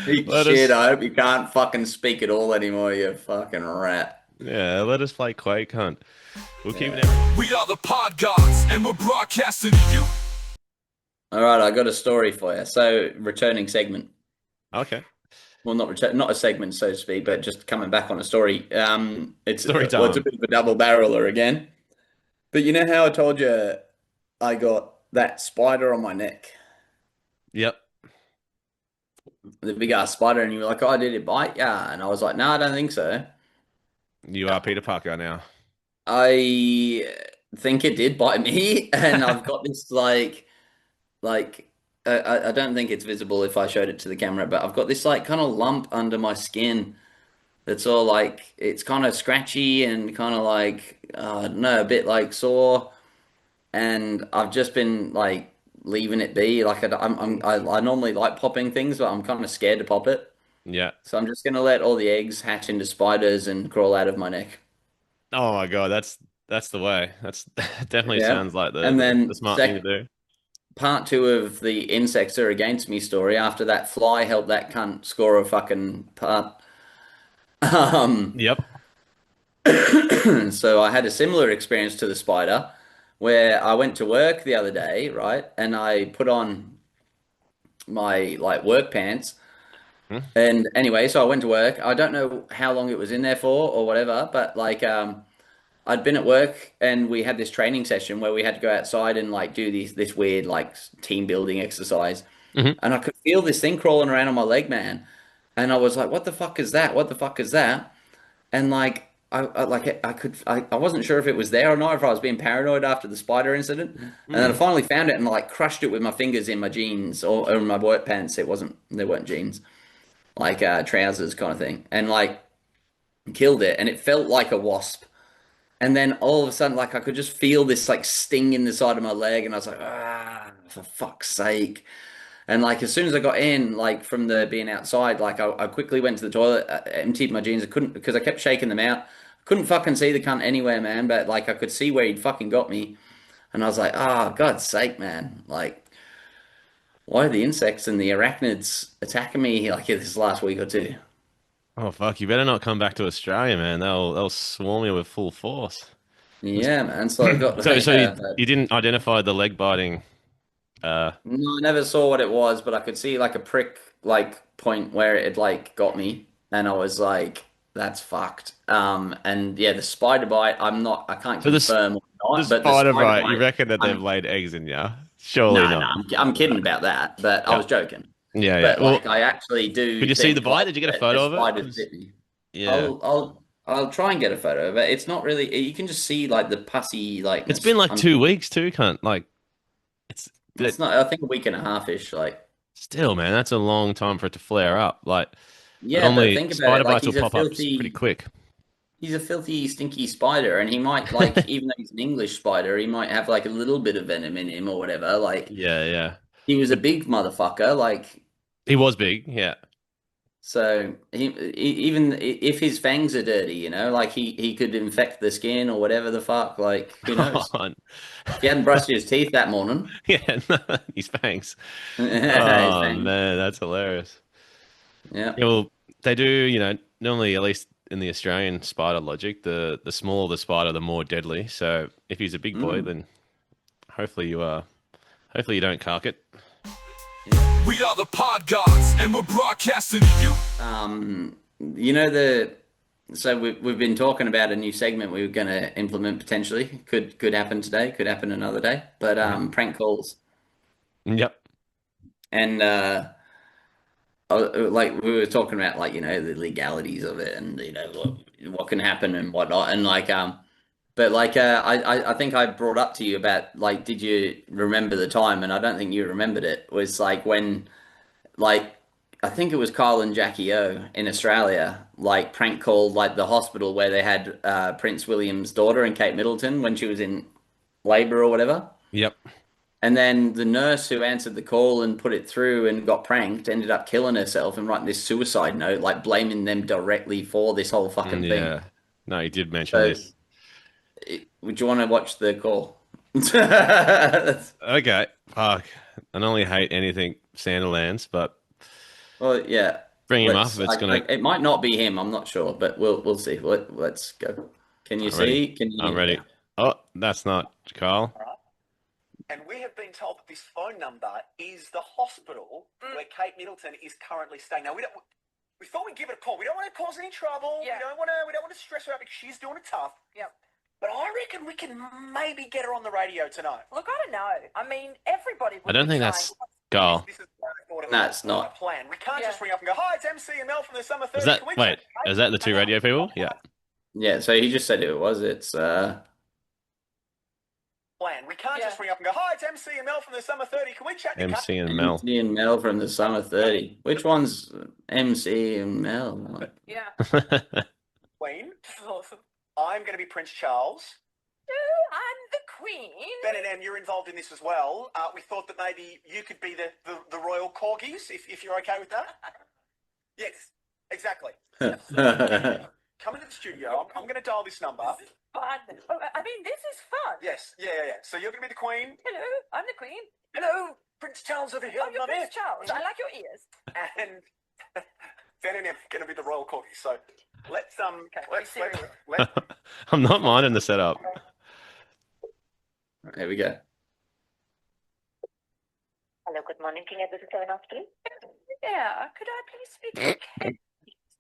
Big shit. I hope you can't fucking speak at all anymore, you fucking rat. Yeah, let us play Quake Hunt. We'll keep it. We are the Pod Gods, and we're broadcasting to you. All right, I got a story for you. So, returning segment. Okay. well, not a segment, so to speak, but just coming back on a story. It's Story well, it's a time. bit of a double barreler again. But you know how I told you I got that spider on my neck, Yep. the big ass spider, and you were like, "Oh, did it bite?" Yeah, and I was like, "No, I don't think so." You are Peter Parker now. I think it did bite me, and I've got this like I don't think it's visible if I showed it to the camera, but I've got this like kind of lump under my skin that's all like it's kind of scratchy and kind of like I don't know, a bit like sore, and I've just been like leaving it be. Like I normally like popping things, but I'm kind of scared to pop it, Yeah. so I'm just gonna let all the eggs hatch into spiders and crawl out of my neck. Oh my God, that's the way. That's definitely Yeah, sounds like and the then smart thing to do. part two of the insects are against me story. After that fly helped that cunt score a fucking part. Um, Yep. so I had a similar experience to the spider where I went to work the other day, right? And I put on my like work pants. Hmm? And anyway, so I went to work. I don't know how long it was in there for or whatever, but like I'd been at work and we had this training session where we had to go outside and like do this weird like team building exercise. Hmm. And I could feel this thing crawling around on my leg, man. And I was like, "What the fuck is that? What the fuck is that?" And like, I wasn't sure if it was there or not, if I was being paranoid after the spider incident. And then I finally found it and like crushed it with my fingers in my jeans or in my work pants. They weren't jeans, like trousers kind of thing, and like killed it. And it felt like a wasp. And then all of a sudden, like I could just feel this like sting in the side of my leg, and I was like, ah, for fuck's sake. And like as soon as I got in, like from the being outside, like I quickly went to the toilet, emptied my jeans. I couldn't because I kept shaking them out. Couldn't fucking see the cunt anywhere, man. But like I could see where he'd fucking got me, and I was like, oh, God's sake, man! Like, why are the insects and the arachnids attacking me like this last week or two? Oh fuck, you better not come back to Australia, man. They'll swarm you with full force. Yeah, man. So I got So yeah, you didn't identify the leg biting no, I never saw what it was, but I could see like a prick like point where it had like got me, and I was like, "That's fucked." And yeah, the spider bite, I can't so confirm or the not, but the spider spider bite, you bite, reckon that they've I'm laid eggs in you? Surely no, no, not. I'm kidding about that, but I Yeah. was joking. Yeah, yeah. But Well, like, I actually could do you see the think bite? like Did you get a that the photo of it? spiders 'Cause- bit me. yeah. I'll try and get a photo, but it's not really. You can just see like the pussy It's been likeness. like 2 weeks too, cunt. Like it's It's but not. I think a week and a half ish. Like. still, man, that's a long time for it to flare up. Like Yeah, but normally think about spider it. Like bites will pop up pretty quick. he's a filthy, stinky spider, and he might like, even though he's an English spider, he might have like a little bit of venom in him or whatever. Like Yeah, yeah. he was a But big motherfucker. Like he was big, yeah. so, even if his fangs are dirty, like he could infect the skin or whatever the fuck. Like who knows? If he hadn't brushed his teeth that morning, Yeah, no, his fangs. his Oh fangs. man, that's hilarious. Yeah. Yeah, well, they do, normally at least in the Australian spider logic, the smaller the spider, the more deadly. So if he's a big boy, Mm. then hopefully hopefully you don't cark it. We are the Pod Gods, and we're broadcasting to you. You know so we've been talking about a new segment we were going to implement potentially. Could happen today, could happen another day. But prank calls. Yep. And like we were talking about like, the legalities of it and what can happen and whatnot. And like but like I think I brought up to you about like, did you remember the time? And I don't think you remembered it. It was like when like I think it was Kyle and Jackie O in Australia, like prank called like the hospital where they had Prince William's daughter and Kate Middleton when she was in labor or whatever. Yep. And then the nurse who answered the call and put it through and got pranked ended up killing herself and writing this suicide note, like blaming them directly for this whole fucking thing. Yeah. No, you did mention So, this. would you want to watch the call? Okay. Fuck. I normally hate anything Sanderlands, but Well, yeah. bring him up if it's gonna. It might not be him. I'm not sure, but we'll see. Let's go. Can you I'm ready. see? Can you? I'm ready. Oh, that's not Carl. And we have been told that this phone number is the hospital where Kate Middleton is currently staying. Now, we thought we'd give it a call. We don't want to cause any trouble. Yeah. We don't want to stress her out because she's doing it tough. Yep. But I reckon we can maybe get her on the radio tonight. Look, I don't know. I mean, everybody would I don't be think trying. that's Carl. This is what I thought of No, it's not. a plan. We can't Yeah. just ring up and go, "Hi, it's MC and Mel from the Summer 30. Is that Can we wait? chat?" Is that the two radio people? Yeah. Yeah, so he just said who it was. It's Plan. We can't Yeah. just ring up and go, "Hi, it's MC and Mel from the Summer 30. Can we chat?" MC and Mel. MC and Mel from the Summer 30. Which one's MC and Mel? Yeah. Queen. This is awesome. I'm going to be Prince Charles. No, I'm the queen. Ben and Em, you're involved in this as well. We thought that maybe you could be the royal corgis, if you're okay with that. Yes, exactly. Come into the studio. I'm going to dial this number. This is fun. Oh, I mean, this is fun. Yes, yeah. So you're going to be the queen. Hello, I'm the queen. Hello, Prince Charles over here. Oh, you're Prince Charles. I like your ears. And Ben and Em are going to be the royal corgis. So let's be serious. I'm not minding the setup. Here we go. Hello, good morning. Can I visit the hospital? Yeah, could I please speak to Kate,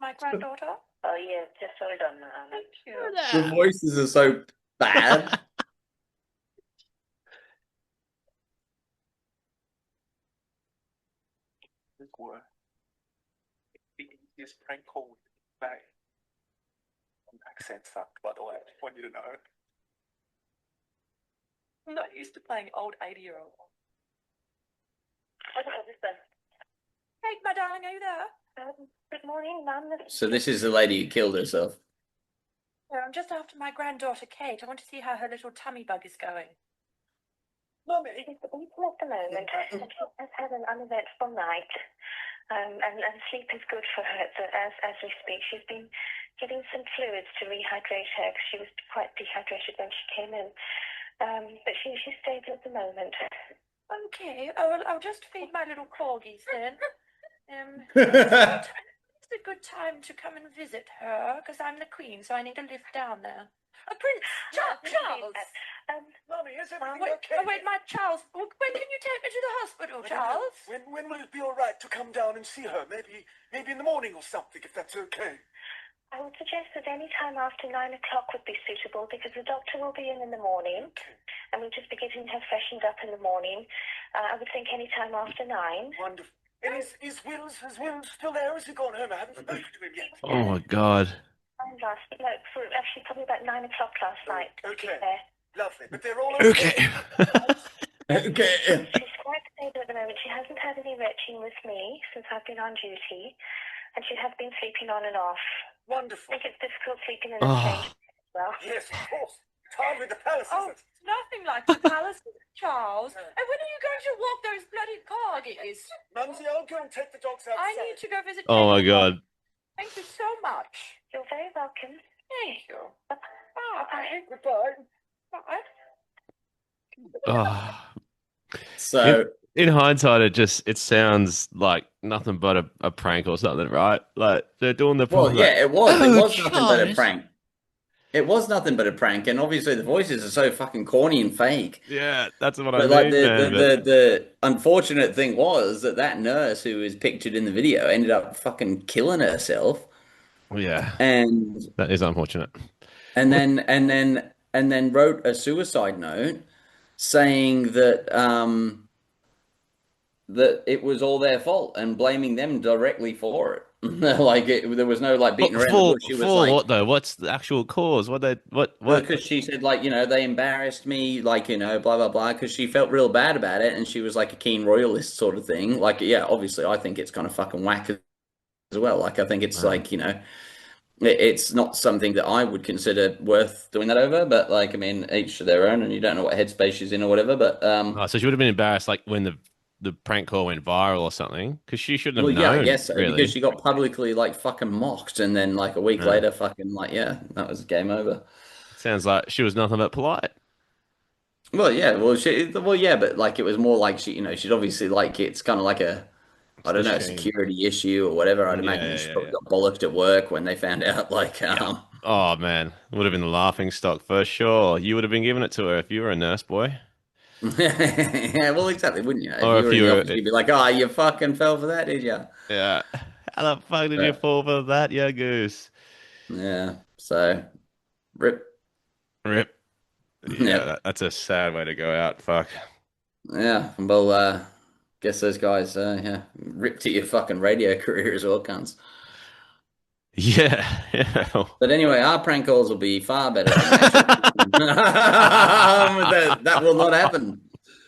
my granddaughter? Oh, yes, just hold on. Thank you. The voices are so bad. The easiest prank call with Bay. Accent sucked, by the way. I just want you to know. I'm not used to playing old 80-year-old. What is this? Kate, my darling, are you there? Good morning, Mum. So this is the lady who killed herself. I'm just after my granddaughter, Kate. I want to see how her little tummy bug is going. Mummy. She's eating at the moment. She's had an uneventful night. And sleep is good for her. So as we speak, she's been getting some fluids to rehydrate her because she was quite dehydrated when she came in. But she's stable at the moment. Okay. Oh, well, I'll just feed my little corgis then. It's a good time to come and visit her because I'm the queen, so I need a lift down there. Prince Charles. Mummy, is everything Wait, okay? oh, wait, my Charles. When can you take me to the hospital, Charles? When will it be all right to come down and see her? Maybe in the morning or something, if that's okay. I would suggest that any time after 9 o'clock would be suitable because the doctor will be in the morning and we'll just be getting her freshened up in the morning. I would think any time after 9. Wonderful. And is Will still there? Has he gone home? I haven't spoken to him yet. Oh my God. Actually, probably about 9 o'clock last night. Okay. There. Lovely. But they're all okay. Okay. She's quite stable at the moment. She hasn't had any retching with me since I've been on duty, and she has been sleeping on and off. Wonderful. I think it's difficult sleeping in a Oh. strange place as well. Yes, of course. It's hard with the palace, Oh, isn't it? it's nothing like the palace, Charles. And when are you going to walk those bloody corgis? Mumsy, I'll go and take the dogs outside. I need to go visit. Oh my Kate. God. Thank you so much. You're very welcome. Thank you. Bye. Goodbye. Bye. Oh. So In hindsight, it sounds like nothing but a prank or something, right? Like they're doing the well, yeah, it was. It Oh, was nothing but a Charles. prank. It was nothing but a prank, and obviously the voices are so fucking corny and fake. Yeah, that's what I But mean. like Man, but- the unfortunate thing was that nurse who is pictured in the video ended up fucking killing herself, yeah, and that is unfortunate. then wrote a suicide note saying that that it was all their fault and blaming them directly for it. Like there was no like beating But around the bush. She was like, what though? What's the actual cause? What? because she said like, they embarrassed me, like, blah blah blah, because she felt real bad about it, and she was like a keen royalist sort of thing. Like, yeah, obviously I think it's kind of fucking whack as well. Like, I think it's like, it's not something that I would consider worth doing that over, but like, I mean, each to their own, and you don't know what headspace she's in or whatever. But Oh, so she would have been embarrassed, like when the prank call went viral or something, because she shouldn't have well, yeah, known. I guess so, really. because she got publicly like fucking mocked, and then like a week later, fucking like, yeah, that was game over. Sounds like she was nothing but polite. Well, yeah, yeah, but like it was more like she'd obviously like it's kind of like I don't know, a shame. security issue or whatever. I'd imagine Yeah, she yeah, probably yeah. got bollocked at work when they found out. Like, Oh man, would have been the laughing stock for sure. You would have been giving it to her if you were a nurse boy. yeah, well, exactly, wouldn't you? Or if were in you the were- office, you'd be like, "Oh, you fucking fell for that, did you?" Yeah. How the fuck did you But, fall for that, yeah, goose? yeah. So rip. Rip. Yeah, Yep. that's a sad way to go out. Fuck. Yeah. Well, guess those guys, yeah, ripped at your fucking radio career as well, cunts. Yeah. Yeah. But anyway, our prank calls will be far better than actual. That will not happen.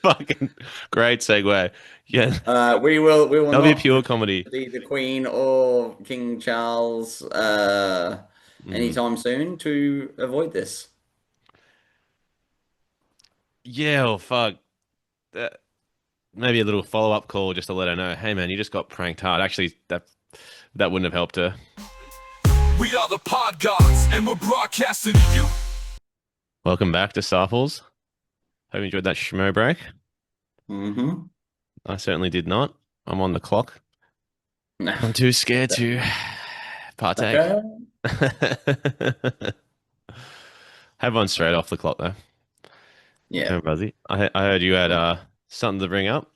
Fucking great segue. Yeah, We will that'll be not pure pretend comedy. to be the Queen or King Charles Mm. anytime soon to avoid this. Yeah, well, fuck. That, maybe a little follow-up call just to let her know, hey man, you just got pranked hard. Actually, that wouldn't have helped her. We are the Pod Gods, and we're broadcasting to you. Welcome back, disciples. Hope you enjoyed that schmo break. Mm-hmm. I certainly did not. I'm on the clock. Nah. I'm too scared to partake. Okay. Have one straight off the clock though. Yeah, Oh, Buzzy. I heard you had something to bring up.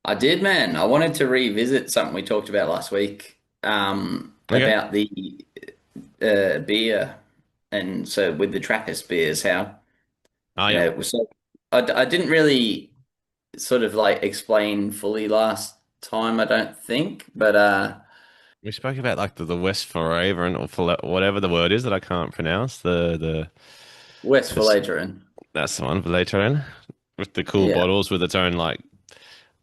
I did, man. I wanted to revisit something we talked about last week, Okay. about the beer, and so with the Trappist beers, how Oh you yeah. know, so I didn't really sort of like explain fully last time, I don't think, but We spoke about like the West Forever or whatever the word is that I can't pronounce. This Westphalia. that's the one for later in with the cool Yeah. bottles with its own like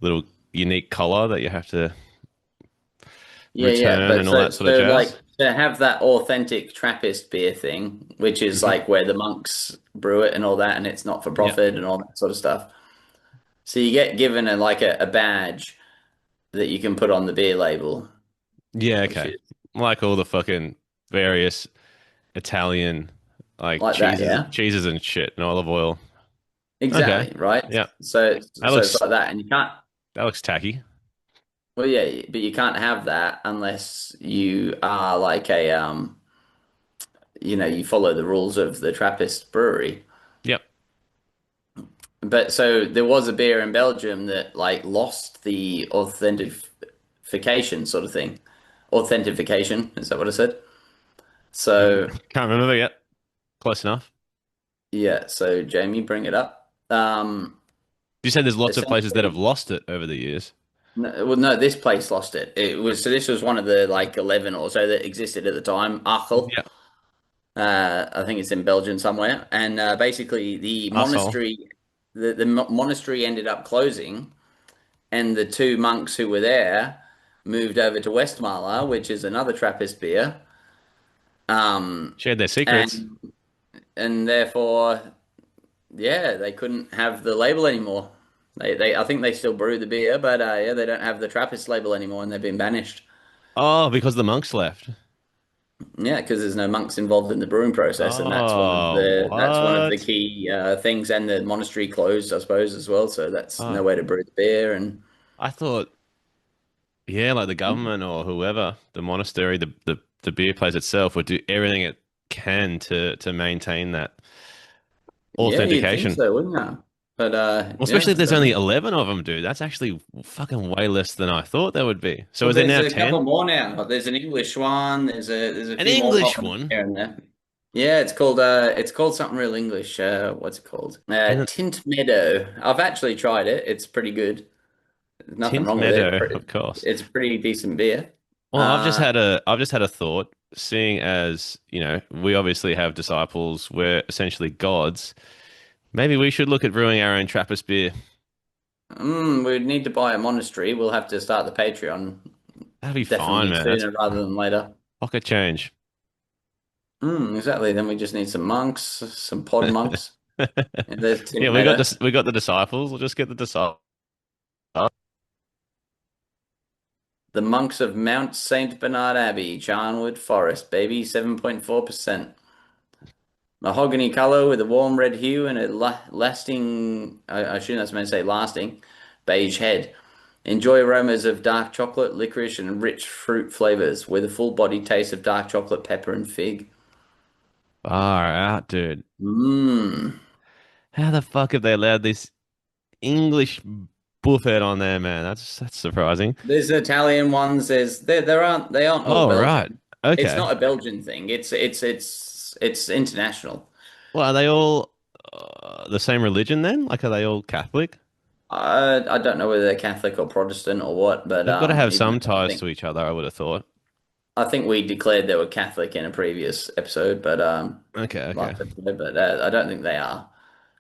little unique color that you have to Yeah. return But and all so that sort of so like jazz. to have that authentic Trappist beer thing, which is Mhm. like where the monks brew it and all that, and it's not for Yeah. profit and all that sort of stuff. So you get given a badge that you can put on the beer label, Yeah. which Okay. is Like all the fucking various Italian like like that, yeah. cheeses and shit and olive oil. Okay. Exactly, right? Yeah. So That so it's looks like that, and you can't. that looks tacky. Well, yeah, but you can't have that unless you are like you follow the rules of the Trappist brewery. Yep. But so there was a beer in Belgium that like lost the authentication sort of thing. Authentication, is that what I said? So Can't remember yet. Close enough. yeah, so Jamie, bring it up. You said there's lots of places that have Essentially, lost it over the years. no, well, no, this place lost it. This was one of the like 11 or so that existed at the time. Achel. Yeah. I think it's in Belgium somewhere. And basically, the Asshole. monastery, the monastery ended up closing, and the two monks who were there moved over to Westmaler, which is another Trappist beer. Shared their secrets. And therefore, yeah, they couldn't have the label anymore. I think they still brew the beer, but yeah, they don't have the Trappist label anymore, and they've been banished. Oh, because the monks left. Yeah, because there's no monks involved in the brewing process, and Oh, that's one of the what? key things. And the monastery closed, I suppose, as well. So that's no Oh, way to brew the beer. And I thought, yeah, like the government or whoever, the monastery, the beer place itself would do everything it can to maintain that yeah, you'd think authentication. so, wouldn't you? But Well, especially yeah, if there's only 11 of them, dude. That's actually fucking way less than I thought there would be. So well, is it there's now a couple 10? more now. There's an English one. There's a An few more English popping up one? here and there. Yeah, it's called something real English. What's it called? And Tint Meadow. I've actually tried it. It's pretty good. There's nothing Tint wrong with it. Meadow, of course. It's a pretty decent beer. Well, Uh, I've just had a thought, seeing as, we obviously have disciples, we're essentially gods. Maybe we should look at brewing our own Trappist beer. we'd need to buy a monastery. We'll have to start the Patreon That'd be fine, definitely man. That's sooner rather than later. pocket change. Exactly. Then we just need some monks, some pod monks. And there's Yeah, Tint Meadow. we got the disciples. We'll just get the disciples. The monks of Mount Saint Bernard Abbey, Charnwood Forest, baby, 7.4%. Mahogany color with a warm red hue and a lasting, I assume that's meant to say lasting, beige head. Enjoy aromas of dark chocolate, licorice, and rich fruit flavors with a full body taste of dark chocolate, pepper, and fig. Far out, dude. Mmm. How the fuck have they allowed this English buffet on there, man. That's surprising. There's Italian ones. They aren't all Oh, right. Belgian. It's Okay. not a Belgian thing. It's international. Well, are they all the same religion then? Like, are they all Catholic? I don't know whether they're Catholic or Protestant or what, but They've got to have even some though ties to each other, I would have thought. I think we declared they were Catholic in a previous episode, but Okay, okay. last episode, but I don't think they are.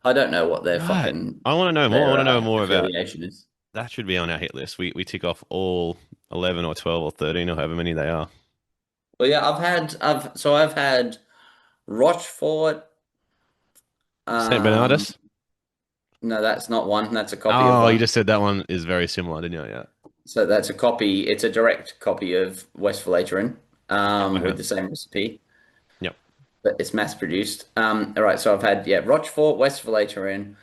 I don't know what their Right. fucking I want to know more. I their want to know more about affiliation is. that. Should be on our hit list. We tick off all 11 or 12 or 13 or however many they are. Well, yeah, I've had Rochefort. St. Um, Bernardus. no, that's not one. That's a copy of Oh, you one. just said that one is very similar, didn't you? Yeah. So that's a copy. It's a direct copy of West Velaterin, Okay. with the same recipe, Yep. but it's mass produced. All right. So I've had Rochefort, West Velaterin,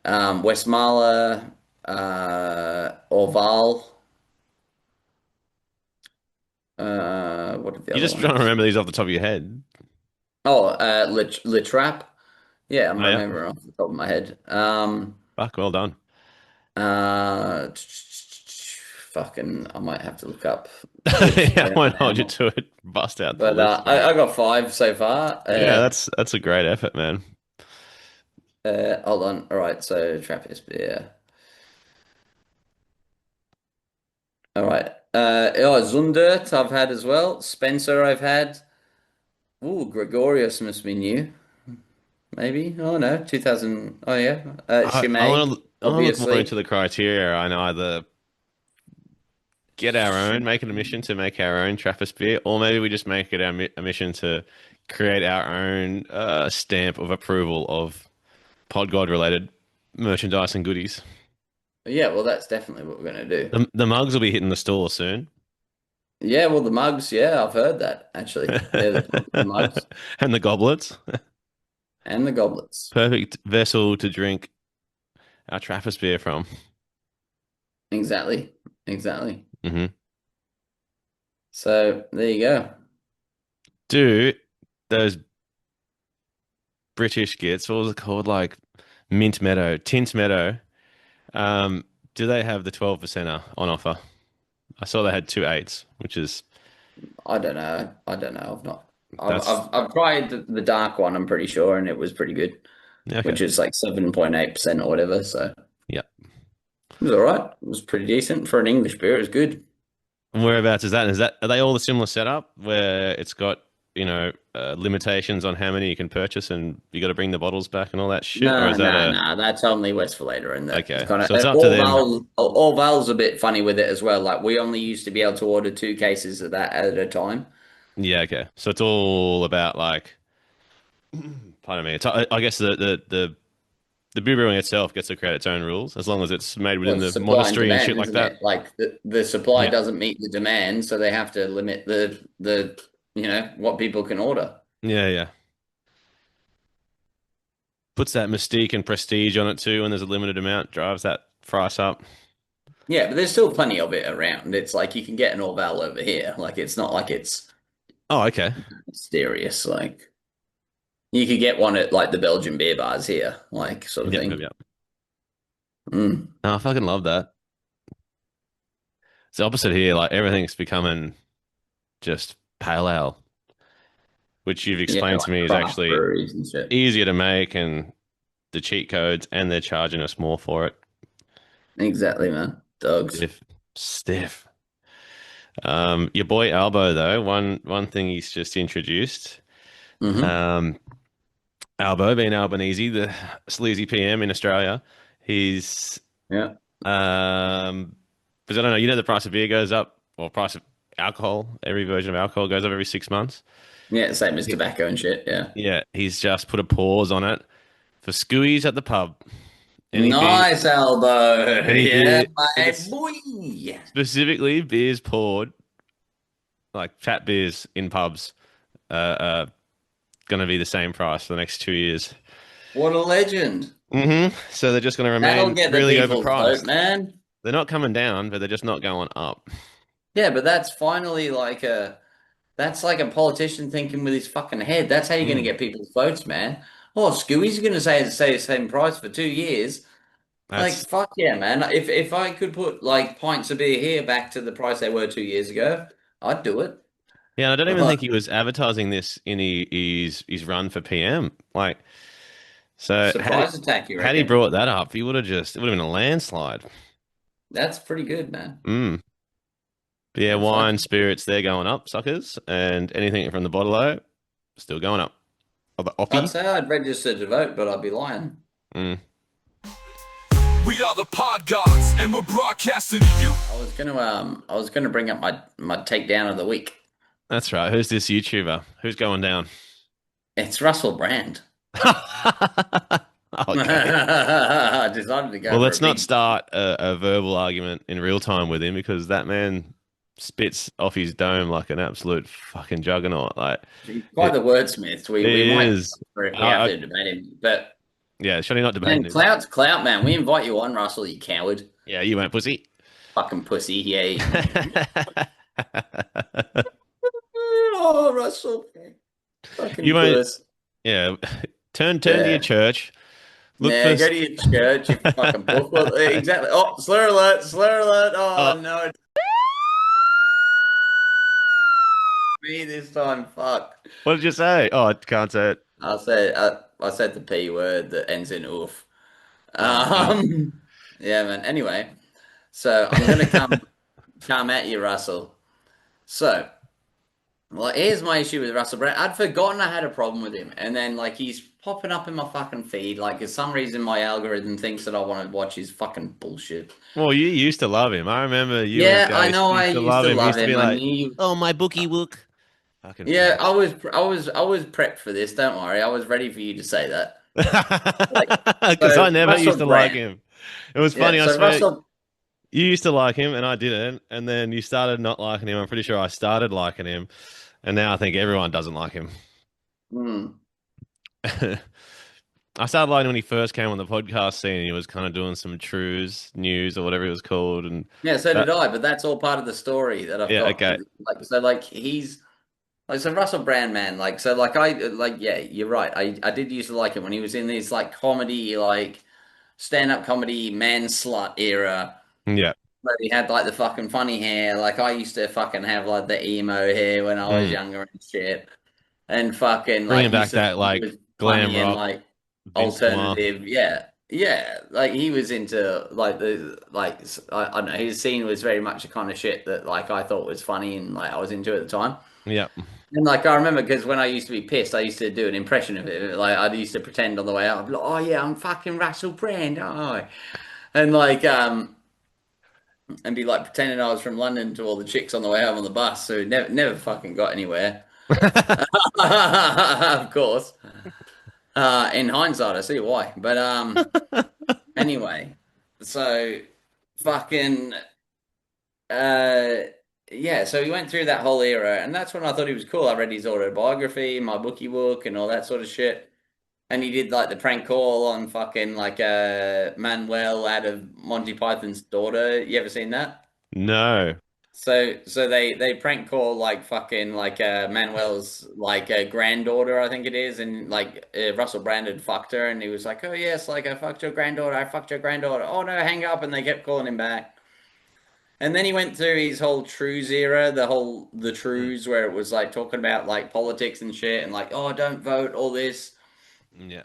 Westmaler, Orval. What are the You're other just trying to ones? remember these off the top of your head. Oh, Le Trappe. Yeah, I'm Oh, yeah. remembering off the top of my head. Fuck, well done. Uh, fucking, I might have to look up which Yeah, I brand won't they hold you are. to it. Bust out the But list, I mate. got five so far. Yeah, that's a great effort, man. Hold on. All right, so Trappist beer. All right. Zundert I've had as well. Spencer I've had. Ooh, Gregorius must be new. Maybe. Oh no, 2000. Oh yeah. I Chimay, want to look more into obviously. the criteria and either get our own, make it a mission to make our own Trappist beer, or maybe we just make it a mission to create our own stamp of approval of Pod God related merchandise and goodies. Yeah, well, that's definitely what we're gonna do. The mugs will be hitting the store soon. Yeah, well, the mugs. Yeah, I've heard that actually. Yeah, the mugs And the goblets. and the goblets. Perfect vessel to drink our Trappist beer from. Exactly. Exactly. Hmm. So there you go. Do those British gits, what was it called? Like Mint Meadow, Tint Meadow. Do they have the 12%er on offer? I saw they had two eights, which is I don't know. I don't know. I've not. that's I've tried the dark one. I'm pretty sure, and it was pretty good, yeah, okay. which is like 7.8% or whatever. So Yeah. it was all right. It was pretty decent for an English beer. It was good. And whereabouts is that? Is that are they all the similar setup where it's got, limitations on how many you can purchase and you got to bring the bottles back and all that shit? Or No, is that no, a no. That's only Westphalia in there. It's okay? kind So it's of up to them. All Val's a bit funny with it as well. Like we only used to be able to order 2 cases of that at a time. Yeah, okay. So it's all about like pardon me. I guess the beer brewing itself gets to create its own rules as long as it's made Well, within it's the supply and monastery and demand, shit like isn't that. it? Like the supply Yeah. doesn't meet the demand, so they have to limit the what people can order. Yeah, yeah. Puts that mystique and prestige on it too, and there's a limited amount, drives that price up. Yeah, but there's still plenty of it around. It's like you can get an Orval over here. Like it's not like it's Oh, okay. mysterious. Like you could get one at like the Belgian beer bars here, like sort of Yep, thing. yep, yep. Mm. Oh, I fucking love that. It's the opposite here. Like everything's becoming just pale ale, which you've Yeah, explained to like me is craft actually breweries and shit. easier to make and the cheat codes, and they're charging us more for it. Exactly, man. Dogs. Stiff, stiff. Your boy Albo though, one thing he's just introduced. Hmm. Albo, being Albanese, the sleazy PM in Australia, he's Yeah. because I don't know, the price of beer goes up, or price of alcohol, every version of alcohol goes up every 6 months. Yeah, same as tobacco and shit. Yeah. Yeah, he's just put a pause on it for skewies at the pub. Any beer, Nice elbow. any Yeah, beer, my spec- boy. specifically beers poured, like fat beers in pubs, are going to be the same price for the next 2 years. What a legend. So they're just going to That'll remain get the really people's vote, overpriced. man. They're not coming down, but they're just not going up. Yeah, but that's finally that's like a politician thinking with his fucking head. That's how you're going to Mm. get people's votes, man. Oh, Scooey's going to say the same price for 2 years. Like, That's fuck yeah, man. If I could put like pints of beer here back to the price they were 2 years ago, I'd do it. yeah. I don't even Like, think he was advertising this in his run for PM. Like, so surprise attack, you had he reckon? brought that up, he would have just it would have been a landslide. That's pretty good, man. Mm. But yeah, Oh, fuck. wine, spirits, they're going up, suckers, and anything from the bottle still going up. Oh, the I'd offie. say I'd register to vote, but I'd be lying. Mm. We are the Pod Gods, and we're broadcasting to you. I was gonna bring up my takedown of the week. That's right. Who's this YouTuber? Who's going down? It's Russell Brand. Okay. I decided to go. Well, for let's a not big... start a verbal argument in real time with him because that man spits off his dome like an absolute fucking juggernaut. Like, He's quite the wordsmith. We he might is. if we have to debate him, but Yeah, should he not debate man, him? clout's clout, man. We invite you on, Russell. You coward, Yeah, you won't, pussy. fucking pussy. Yeah. Oh, Russell, fucking You won't. puss. Yeah, turn to your church. Look Yeah, for. go to your church, you fucking puss. Well, exactly. Oh, slur alert! Slur alert! Oh, Oh. no, me this time. Fuck. What did you say? Oh, I can't say it. I said the P word that ends in oof. Oh, Yeah, man. Anyway, so I'm gonna come at you, Russell. So, well, here's my issue with Russell Brand. I'd forgotten I had a problem with him, and then like he's popping up in my fucking feed. Like, for some reason, my algorithm thinks that I want to watch his fucking bullshit. Well, you used to love him. I remember you Yeah, and I Ghost know. I used to used love to him. You love used to be him. I like, knew. "Oh, my bookie wook." Fucking Yeah, fan. I was prepped for this. Don't worry. I was ready for you to say that. Like, Because I so never used Russell to like Brand. him. It was Yeah. funny. I So swear Russell. you used to like him and I didn't, and then you started not liking him. I'm pretty sure I started liking him, and now I think everyone doesn't like him. Hmm. I started liking him when he first came on the podcast scene. He was kind of doing some truths, news, or whatever it was called, and Yeah, so that, did I, but that's all part of the story that I've yeah, got. okay, Like, so like he's like, so Russell Brand, man, like, so like yeah, you're right. I did used to like him when he was in this like comedy, like stand-up comedy man slut era. yeah, Where he had like the fucking funny hair. Like I used to fucking have like the emo hair when I was mm. younger and shit. And fucking Bringing like back used to that think he like was glam funny and rock like Vince Noir. alternative. Yeah. Yeah. Like he was into like I don't know, his scene was very much the kind of shit that like I thought was funny and like I was into at the time. Yeah, And like I remember because when I used to be pissed, I used to do an impression of it. Like I used to pretend on the way out, I'd be like, oh yeah, I'm fucking Russell Brand, oh. And like and be like pretending I was from London to all the chicks on the way home on the bus, so never fucking got anywhere. Of course. In hindsight, I see why. But anyway, so fucking yeah, so he went through that whole era, and that's when I thought he was cool. I read his autobiography, my bookie book, and all that sort of shit. And he did like the prank call on fucking like Manuel out of Monty Python's daughter. You ever seen that? no, So they prank call like fucking like Manuel's like granddaughter, I think it is, and like Russell Brand had fucked her, and he was like, oh yes, like I fucked your granddaughter, I fucked your granddaughter. Oh no, hang up, and they kept calling him back. And then he went through his whole Trues era, the Trues, where it was like talking about like politics and shit, and like, oh, don't vote, all this. yeah,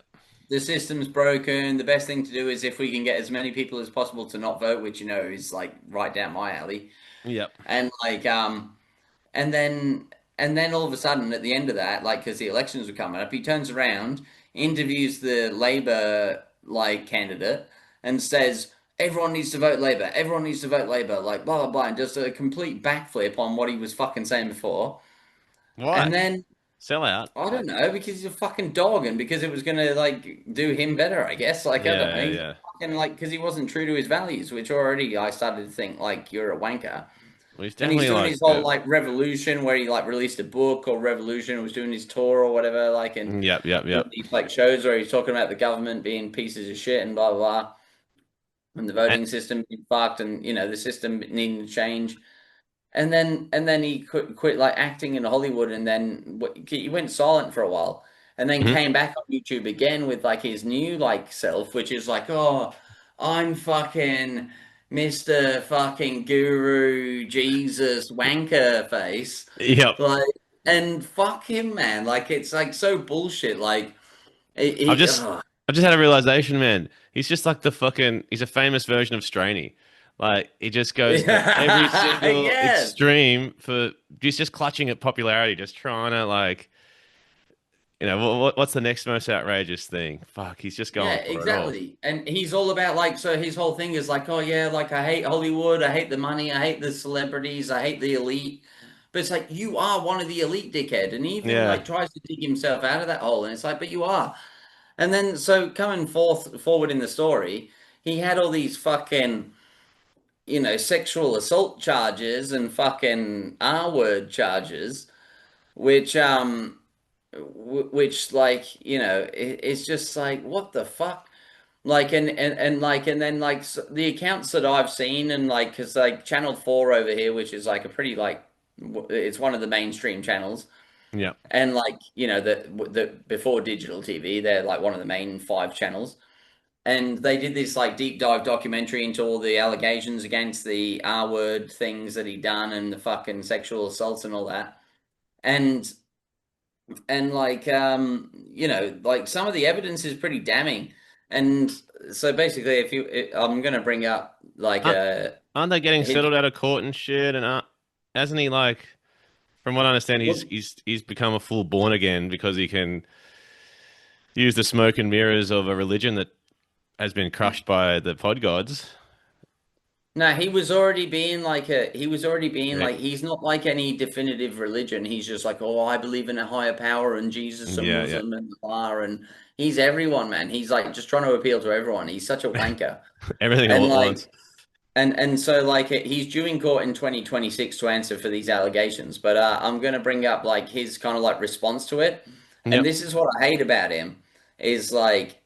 The system's broken. The best thing to do is if we can get as many people as possible to not vote, which you know is like right down my alley. yep, And like and then all of a sudden at the end of that, like because the elections were coming up, he turns around, interviews the Labour like candidate, and says everyone needs to vote Labour. Everyone needs to vote Labour. Like blah blah blah, and just a complete backflip on what he was fucking saying before. why And then sell out? I don't know, because he's a fucking dog, and because it was gonna like do him better, I guess. Like I don't know, Yeah, yeah. fucking like because he wasn't true to his values, which already I started to think like you're a wanker. Well, he's And he's definitely doing like his whole like revolution where he like released a book or revolution, was doing his tour or whatever, like and yep, yep, yep. these like shows where he's talking about the government being pieces of shit and blah blah blah, and the voting system being fucked, and you know the system needing to change. And then he quit like acting in Hollywood, and then he went silent for a while, and then Mhm. came back on YouTube again with like his new like self, which is like, oh, I'm fucking Mr. fucking Guru Jesus wanker face. Yep. Like, and fuck him, man. Like, it's like so bullshit. Like, I've he just I've just had a realization, man. He's just like the fucking he's a famous version of Straney. Like he just goes to every single yes. extreme for he's just clutching at popularity, just trying to like what's the next most outrageous thing? Fuck, he's just Yeah, going for it all. exactly. And he's all about like, so his whole thing is like, oh yeah, like I hate Hollywood, I hate the money, I hate the celebrities, I hate the elite. But it's like you are one of the elite, dickhead, and he even Yeah. like tries to dig himself out of that hole, and it's like, but you are. And then so coming forward in the story, he had all these fucking, sexual assault charges and fucking R word charges, which which like, it's just like what the fuck? Like and like and then like the accounts that I've seen and like because like Channel 4 over here, which is like a pretty like it's one of the mainstream channels, Yeah. and like the before digital TV, they're like one of the main five channels, and they did this like deep dive documentary into all the allegations against the R word things that he done and the fucking sexual assaults and all that, and like like some of the evidence is pretty damning. And so basically I'm going to bring up like Aren't, aren't they getting his settled out of court and shit? And hasn't he like, from what I understand, well, he's become a full born again because he can use the smoke and mirrors of a religion that has been crushed by the pod gods. no, he was already being like Yeah. he's not like any definitive religion. He's just like, oh, I believe in a higher power and Jesus and Yeah, yeah. Muslim and blah, and he's everyone, man. He's like just trying to appeal to everyone. He's such a wanker. Everything all And at once. like and so like he's due in court in 2026 to answer for these allegations. But I'm going to bring up like his kind of like response to it. And Yep. this is what I hate about him is like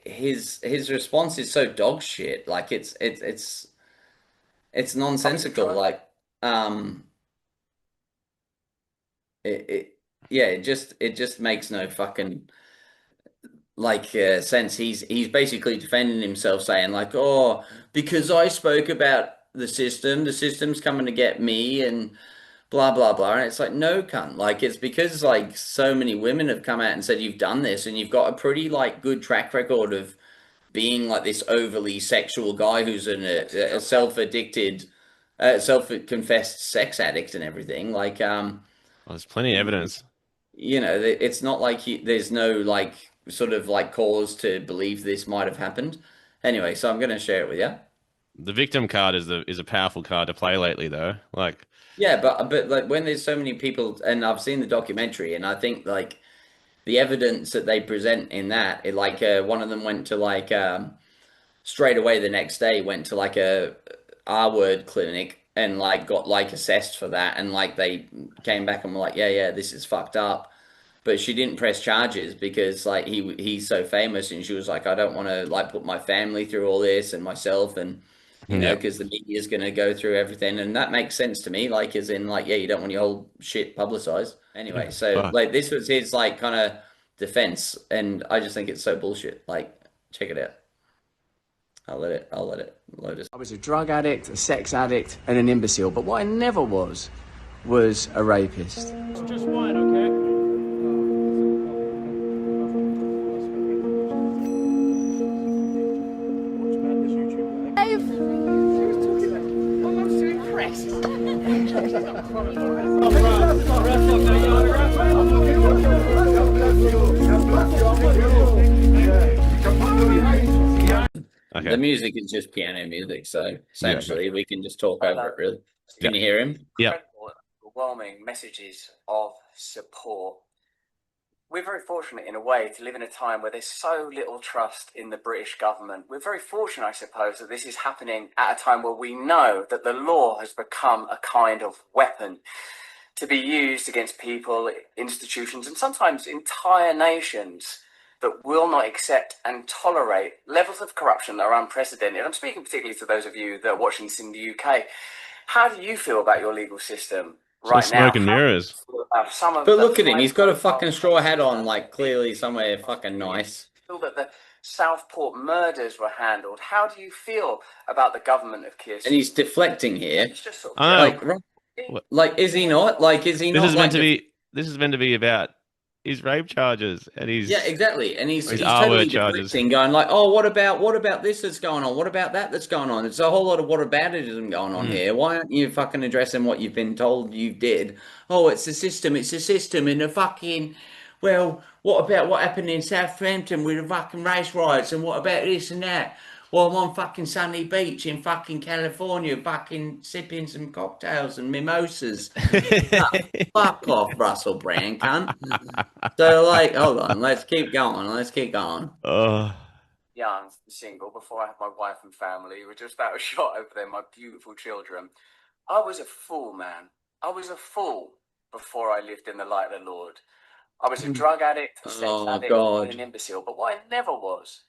his response is so dog shit. Like it's nonsensical. Like um it yeah, it just makes no fucking like sense. He's basically defending himself, saying like, "Oh, because I spoke about the system's coming to get me," and blah blah blah. And it's like, no, cunt. Like it's because like so many women have come out and said you've done this, and you've got a pretty like good track record of being like this overly sexual guy who's a self-addicted, self-confessed sex addict and everything. Like Well, there's plenty of evidence. it's not like there's no like sort of like cause to believe this might have happened. Anyway, so I'm going to share it with you. The victim card is a powerful card to play lately, though. Like, Yeah, but like when there's so many people, and I've seen the documentary, and I think like the evidence that they present in that, like one of them went to like straight away the next day went to like a R word clinic and like got like assessed for that, and like they came back and were like, yeah, this is fucked up. But she didn't press charges because like he's so famous, and she was like, I don't want to like put my family through all this and myself, and yeah, because the media is going to go through everything, and that makes sense to me. Like, as in, like, yeah, you don't want your whole shit publicized. Anyway, so fuck. like this was his like kind of defense, and I just think it's so bullshit. Like, check it out. I'll let it load us. I was a drug addict, a sex addict, and an imbecile. But what I never was a rapist. It's just wine, okay? Okay. The music is just piano music, so essentially we can just talk over it. Really, can Yeah. you hear him? Yeah. Incredible, overwhelming messages of support. We're very fortunate in a way to live in a time where there's so little trust in the British government. We're very fortunate, I suppose, that this is happening at a time where we know that the law has become a kind of weapon to be used against people, institutions, and sometimes entire nations that will not accept and tolerate levels of corruption that are unprecedented. I'm speaking particularly to those of you that are watching this in the UK. How do you feel about your legal system right now? Smoke and mirrors. But look at him, he's got a fucking straw hat on, like clearly somewhere fucking nice. Feel that Southport murders were handled. How do you feel about the government of Keir? And he's deflecting here. It's just sort of I know. like, is he not? Like, is he This not is like meant to be. This is meant to be about his rape charges and his Yeah, exactly. And he's R totally word charges. deflecting, going like, "Oh, what about this that's going on? What about that that's going on?" It's a whole lot of whataboutism going on here. Why aren't you fucking addressing what you've been told you did? Oh, it's a system, and the fucking well, what about what happened in Southampton with the fucking race riots, and what about this and that? Well, I'm on fucking Sunny Beach in fucking California, fucking sipping some cocktails and mimosas. Fuck off, Russell Brand, cunt. So, like, hold on, let's keep going. Young, single, before I had my wife and family, were just out of shot over there, my beautiful children. I was a fool, man. I was a fool before I lived in the light of the Lord. I was a drug addict, a sex addict, God. and an imbecile. But what I never was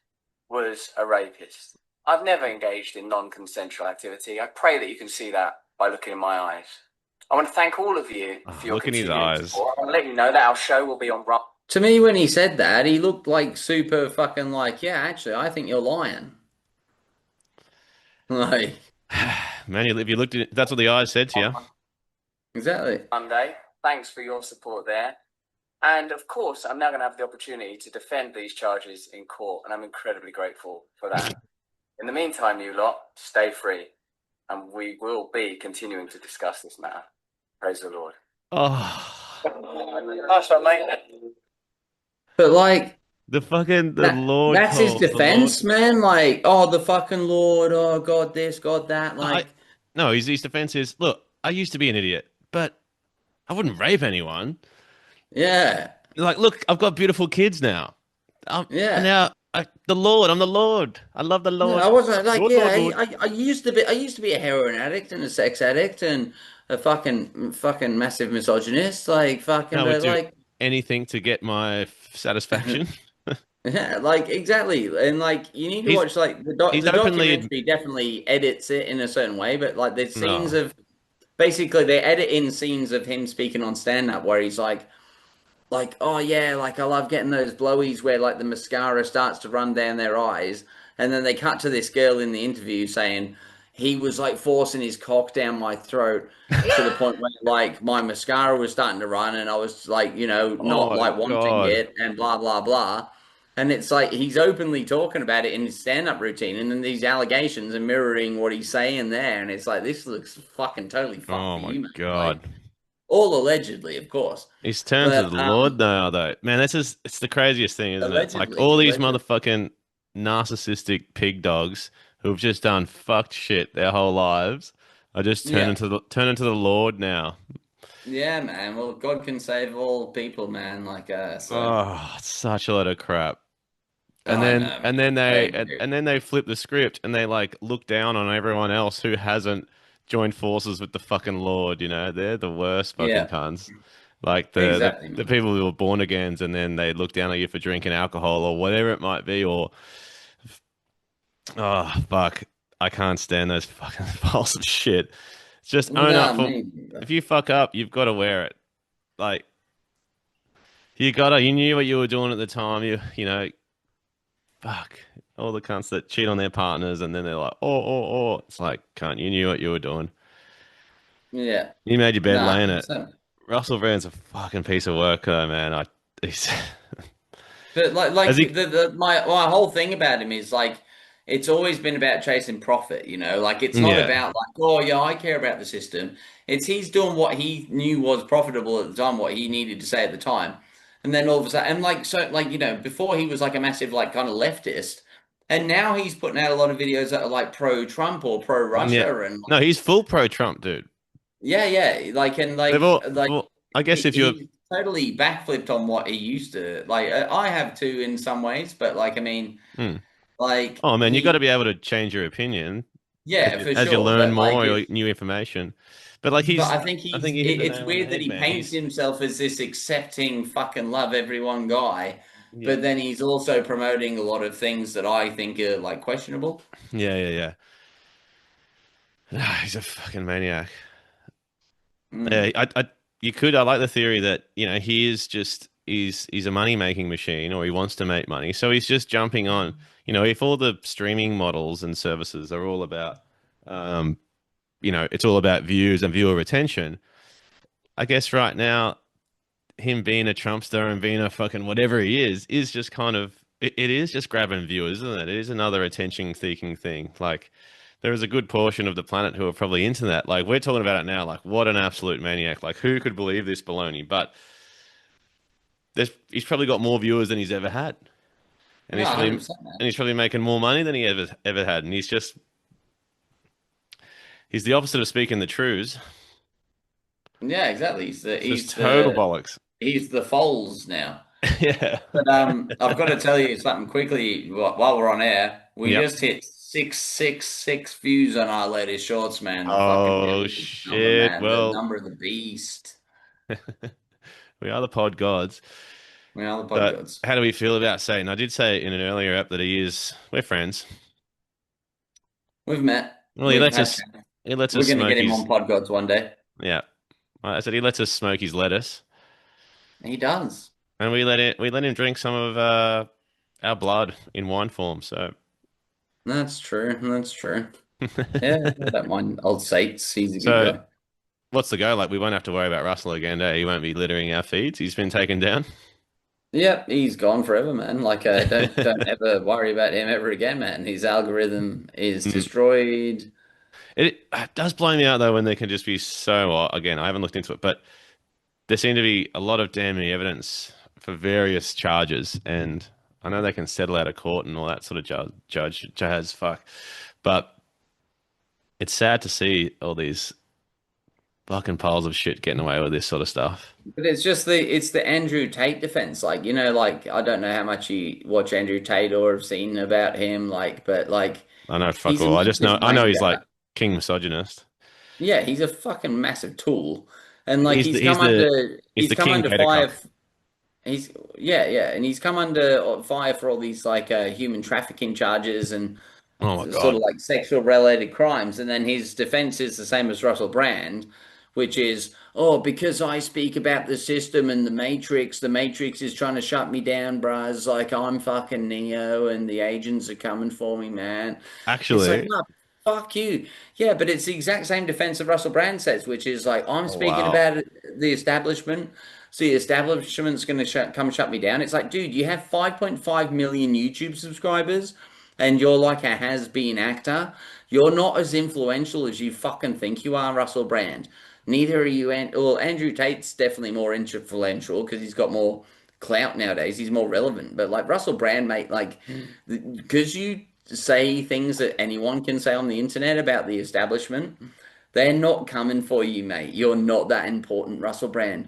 a rapist. I've never engaged in non-consensual activity. I pray that you can see that by looking in my eyes. I want to thank all of you for your look in his continued eyes. support. I want to let you know that our show will be on Rumble. To me, when he said that, he looked like super fucking like, yeah, actually, I think you're lying. Like, man, if you looked at it, that's what the eyes said to you. Exactly. Monday. Thanks for your support there. And of course, I'm now going to have the opportunity to defend these charges in court, and I'm incredibly grateful for that. In the meantime, you lot, stay free, and we will be continuing to discuss this matter. Praise the Lord. Nice one, mate. But like the Lord. That's his defense, man. Like, oh, the fucking Lord. Oh, God, this, God, that. Like, no, his defense is, look, I used to be an idiot, but I wouldn't rape anyone. Yeah. Like, look, I've got beautiful kids now. Yeah. Now, the Lord. I'm the Lord. I love the Lord. I wasn't like, Lord, yeah. Lord. I used to be a heroin addict and a sex addict and a fucking massive misogynist. Like, fucking, I would but do like anything to get my satisfaction. Yeah, like exactly, and like you need to watch like the documentary definitely edits it in a certain way, but like there's scenes of basically they edit in scenes of him speaking on stand up where he's like, oh yeah, like I love getting those blowies where like the mascara starts to run down their eyes, and then they cut to this girl in the interview saying he was like forcing his cock down my throat to the point where like my mascara was starting to run and I was like, you know, not wanting it and blah blah blah. And it's like he's openly talking about it in his stand-up routine, and then these allegations are mirroring what he's saying there, and it's like this looks fucking totally fucked. Oh for my you, man. God! Like, all allegedly, of course. He's turned to the Lord now, though. Man, it's the craziest thing, isn't it? Like all these motherfucking narcissistic pig dogs who've just done fucked shit their whole lives are just turning to the Lord now. Yeah, man. Well, God can save all people, man. Like, so. Oh, it's such a lot of crap. And then they flip the script and they like look down on everyone else who hasn't joined forces with the fucking Lord. You know, they're the worst fucking cunts. Like the people who were born agains, and then they look down at you for drinking alcohol or whatever it might be. Or oh fuck, I can't stand those fucking piles of shit. Just own up for if you fuck up, you've got to wear it. Like you knew what you were doing at the time. You know, fuck all the cunts that cheat on their partners and then they're like, oh. It's like, cunt, you knew what you were doing. Yeah, you made your bed, laying it. Russell Brand's a fucking piece of work, though, man. But like my whole thing about him is like. It's always been about chasing profit, you know, like it's not about like, oh yeah, I care about the system. It's he's doing what he knew was profitable at the time, what he needed to say at the time. And then all of a sudden, and like, so like, you know, before he was like a massive, like kind of leftist. And now he's putting out a lot of videos that are like pro-Trump or pro-Russia. Yeah. And no, he's full pro-Trump, dude. Yeah. Like, and like, I guess if you're totally backflipped on what he used to, like, I have too in some ways, but like, I mean, like, oh man, you got to be able to change your opinion. Yeah, as you learn more or new information. But like I think it's weird that he paints himself as this accepting, fucking love everyone guy, but then he's also promoting a lot of things that I think are like questionable. Yeah. He's a fucking maniac. Yeah, I like the theory that, you know, he is just he's a money making machine, or he wants to make money, so he's just jumping on. If all the streaming models and services are all about, it's all about views and viewer retention. I guess right now, him being a Trumpster and being a fucking whatever he is just kind of it is just grabbing viewers, isn't it? It is another attention seeking thing. Like, there is a good portion of the planet who are probably into that. Like, we're talking about it now. Like, what an absolute maniac! Like, who could believe this baloney? But he's probably got more viewers than he's ever had, and No, he's probably 100%, man. making more money than he ever had. And he's the opposite of speaking the truths. Yeah, exactly. He's total bollocks. He's the Foles now. Yeah. But I've got to tell you something quickly while we're on air. We just hit 666 views on our latest shorts, man. Oh shit! Man. Well, the number of the beast. We are the pod gods. We are the pod gods. How do we feel about Satan? I did say in an earlier app that we're friends. We've met. Well, he lets us. We're going to get him on pod gods one day. Yeah, I said he lets us smoke his lettuce. He does. And we let him drink some of our blood in wine form. So that's true. Yeah, I don't mind old Sates. He's a good guy. What's the go? Like, we won't have to worry about Russel again, eh? He won't be littering our feeds. He's been taken down. Yep, he's gone forever, man. Like, don't ever worry about him ever again, man. His algorithm is destroyed. It does blow me out though when they can just be so. Again, I haven't looked into it, but there seem to be a lot of damning evidence for various charges, and I know they can settle out of court and all that sort of jazz. Fuck, but it's sad to see all these fucking piles of shit getting away with this sort of stuff. But it's the Andrew Tate defense. Like, like, I don't know how much you watch Andrew Tate or have seen about him, but I know fuck all. I know he's like king misogynist. Yeah, he's a fucking massive tool. And like he's come under fire. And he's come under fire for all these like human trafficking charges and sort of like sexual related crimes. And then his defense is the same as Russell Brand, which is, because I speak about the system and the Matrix is trying to shut me down, bros. Like, I'm fucking Neo and the agents are coming for me, man. Actually, it's like, no, fuck you. Yeah, but it's the exact same defense that Russell Brand says, which is like, I'm speaking about the establishment. So the establishment's going to come shut me down. It's like, dude, you have 5.5 million YouTube subscribers and you're like a has-been actor. You're not as influential as you fucking think you are, Russell Brand. Neither are you. Well, Andrew Tate's definitely more influential because he's got more clout nowadays. He's more relevant. But like Russell Brand, mate, like, because you say things that anyone can say on the internet about the establishment, they're not coming for you, mate. You're not that important, Russell Brand.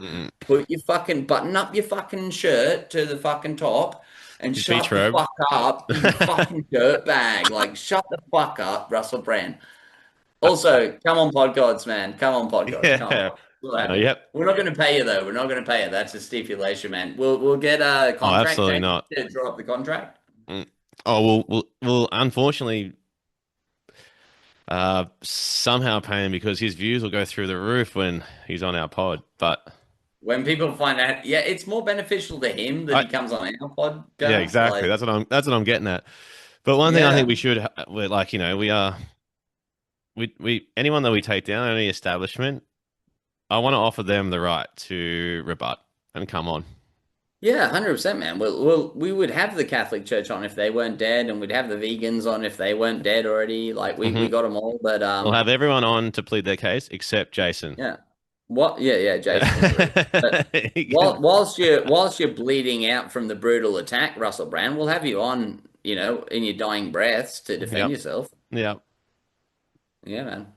Button up your fucking shirt to the fucking top and shut the fuck up, you fucking dirtbag. Like, shut the fuck up, Russell Brand. Also, come on, pod gods, man. Come on, pod gods. Yeah. Yep. We're not going to pay you, though. We're not going to pay you. That's a stipulation, man. We'll get a contract. Absolutely not. To draw up the contract. We'll unfortunately somehow pay him because his views will go through the roof when he's on our pod. But when people find out, it's more beneficial to him that he comes on our pod. Yeah, exactly. That's what I'm getting at. But one thing I think we should, we anyone that we take down, any establishment, I want to offer them the right to rebut and come on. Yeah, 100%, man. We would have the Catholic Church on if they weren't dead, and we'd have the vegans on if they weren't dead already. Like, we got them all, but we'll have everyone on to plead their case except Jason. Yeah. What? Yeah, Jason. But whilst you're bleeding out from the brutal attack, Russell Brand, we'll have you on, in your dying breaths to defend yourself. Yeah. Yeah, man.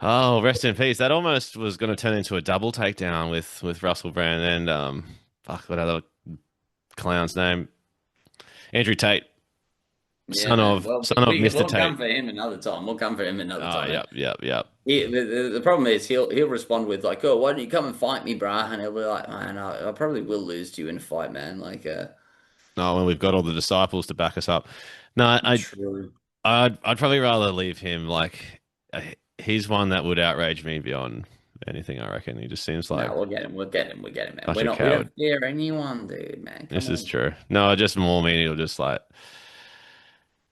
Oh, rest in peace. That almost was going to turn into a double takedown with Russell Brand and what other clown's name? Andrew Tate. Son of Mr. Tate. We'll come for him another time. Yep. The problem is he'll respond with like, "Oh, why don't you come and fight me, brah?" And he'll be like, "Man, I probably will lose to you in a fight, man." Like, when we've got all the disciples to back us up. No, I'd probably rather leave him. Like, he's one that would outrage me beyond anything. I reckon he just seems like No, we'll get him. We'll get him. We'll get him, man. such We're a not. We coward. don't fear anyone, dude, man. Come This is on. true. No, just more mean. He'll just like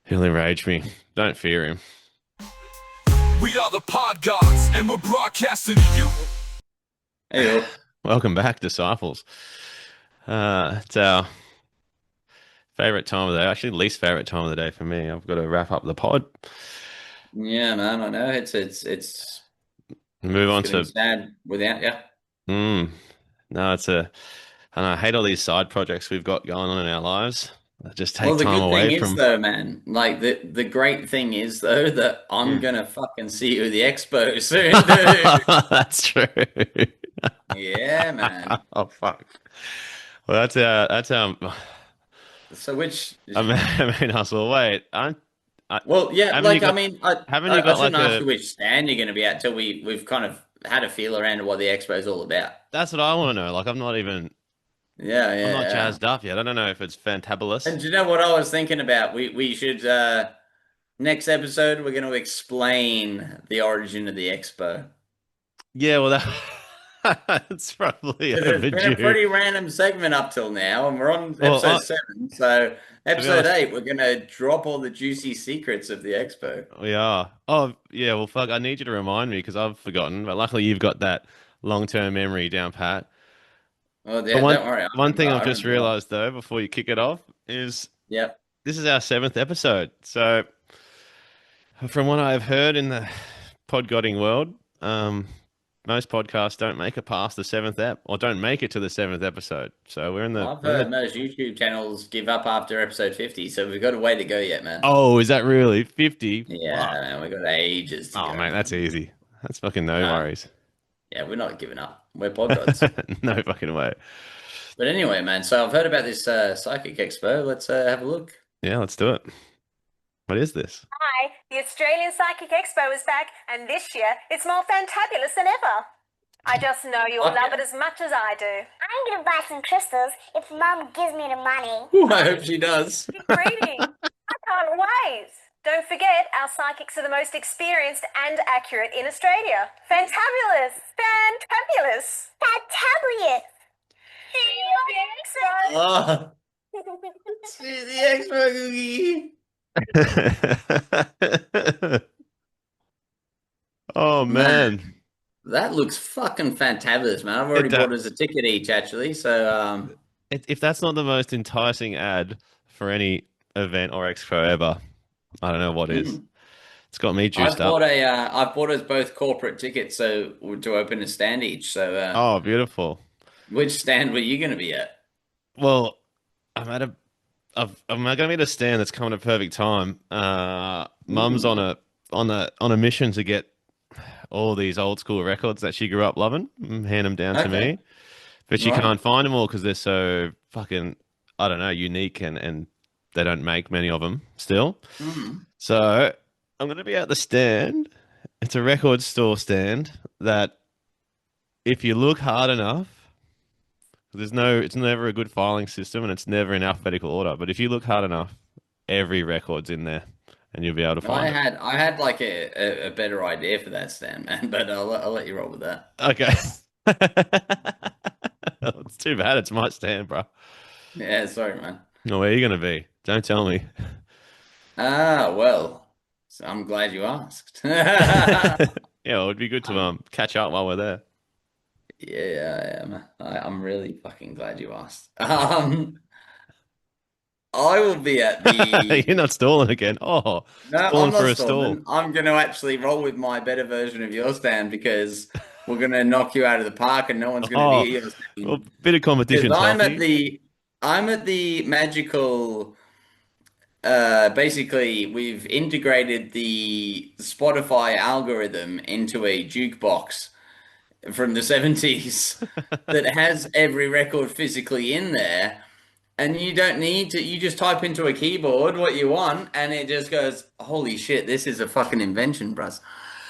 he'll enrage me. Don't fear him. We are the Pod Gods, and we're broadcasting to you. Hey, Welcome back, disciples. It's our favorite time of the day. Actually, least favorite time of the day for me. I've got to wrap up the pod. yeah, man. I know it's Move on gonna to be sad without you. No, and I hate all these side projects we've got going on in our lives. That just take Well, the time good away thing is from. though, man. Like the great thing is though that I'm gonna fucking see you at the expo soon, dude. That's true. Yeah, man. Oh fuck. Well, that's So which? I mean, Hustle. Wait, Well, yeah. haven't you Like, I got mean, haven't you I got like shouldn't ask a? you which stand you're gonna be at till we've kind of had a feel around what the expo is all about. That's what I want to know. Like, I'm not Yeah, I'm not yeah. jazzed up yet. I don't know if it's fantabulous. And do you know what I was thinking about? We should next episode we're going to explain the origin of the expo. Yeah, well, that's probably It's been a overdue. pretty random segment up till now, and we're on Well, episode 7. So episode honest- 8, we're going to drop all the juicy secrets of the expo. We are. Oh, yeah. Well, fuck. I need you to remind me because I've forgotten. But luckily, you've got that long-term memory down pat. Oh, But yeah, don't worry. I one thing remember- I've just I remember. realized though, before you kick it off, is Yep. this is our 7th episode. So, from what I've heard in the podgodding world, most podcasts don't make it past the 7th ep, or don't make it to the 7th episode. So we're in the. I've heard most YouTube channels give up after episode 50, so we've got a way to go yet, man. Oh, is that really 50? Yeah, Fuck. man, we've got ages to Oh, go. mate, that's easy. That's fucking no worries. Yeah, we're not giving up. We're pod gods. No fucking way. But anyway, man, so I've heard about this Psychic Expo. Let's have a look. Yeah, let's do it. What is this? Hi, the Australian Psychic Expo is back, and this year it's more fantabulous than ever. I just know you'll love it as much as I do. I'm gonna buy some crystals if Mum gives me the money. Ooh, I hope she does. Greeting! I can't wait. Don't forget, our psychics are the most experienced and accurate in Australia. Fantabulous! Fantabulous! Fantabulous! See you Oh, see the Expo cookie. Oh man, That looks fucking fantabulous, man. I've already bought us a ticket each, actually. So, if that's not the most enticing ad for any event or expo ever, I don't know what is. It's got me juiced up. I've bought us both corporate tickets, so to open a stand each. So, Oh, beautiful. which stand were you going to be at? Well, I'm going to be at a stand that's coming at a perfect time. Mum's on a mission to get all these old school records that she grew up loving, hand them down to me, but she can't find them all because they're so fucking, I don't know, unique and they don't make many of them still. So I'm going to be at the stand. It's a record store stand that if you look hard enough, it's never a good filing system and it's never in alphabetical order. But if you look hard enough, every record's in there and you'll be able to find it. I had like a better idea for that stand, man, but I'll let you roll with that. Okay. It's too bad. It's my stand, bro. Yeah, sorry, man. No, where are you going to be? Don't tell me. Well, so I'm glad you asked. Yeah, well, it would be good to catch up while we're there. Yeah, I am. I'm really fucking glad you asked. I will be at the. You're not stalling again. Oh, No, stalling I'm for not a stall. stalling. I'm going to actually roll with my better version of your stand because we're going to knock you out of the park and no one's going to hear your stand. Well, bit of competition. Because I'm at the magical. Basically, we've integrated the Spotify algorithm into a jukebox from the 70s that has every record physically in there. And you don't need to, you just type into a keyboard what you want and it just goes, holy shit, this is a fucking invention, brus.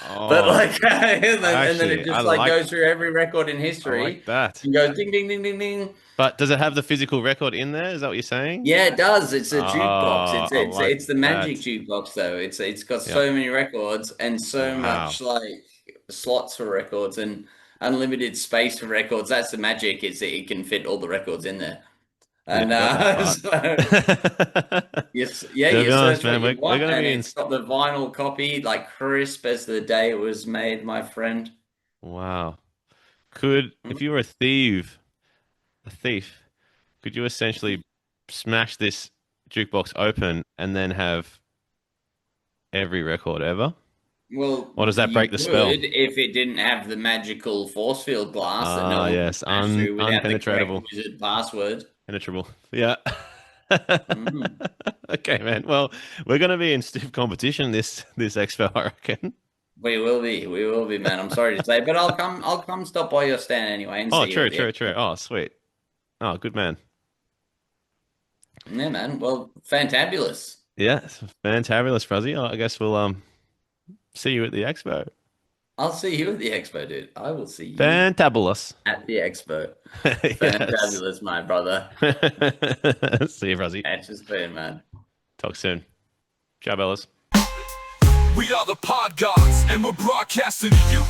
But like, and then it just goes through every record in history. I like that. And goes ding, ding, ding, ding, ding. But does it have the physical record in there? Is that what you're saying? Yeah, it does. It's a jukebox. It's the magic that. jukebox though. It's got so many records and so much like slots for records. And unlimited space for records. That's the magic. Is that it can fit all the records in there. And yes, yeah, To you be honest, search man, what you we're want, gonna and be in. it's got the vinyl copy, like crisp as the day it was made, my friend. Wow. If you were a thief, could you essentially smash this jukebox open and then have every record ever? Well, Or does that you break the spell? could if it didn't have the magical force field glass that no Ah, one can yes, smash through without the correct unpenetratable. wizard password. Penetrable. Yeah. Mm. Okay, man. Well, we're gonna be in stiff competition this expo, I reckon. We will be, man. I'm sorry to say, but I'll come stop by your stand anyway and Oh, see you true, at the true, expo. true. Oh, sweet. Oh, good man. Yeah, man. Well, fantabulous. Yeah, fantabulous, Fuzzy. Oh, I guess we'll see you at the expo. I'll see you at the expo, dude. I will see you Fantabulous. at the expo. Yes. Fantabulous, my brother. See you, Fuzzy. Catch us soon, man. Talk soon. Ciao, Bellas. We are the Pod Gods, and we're broadcasting to you.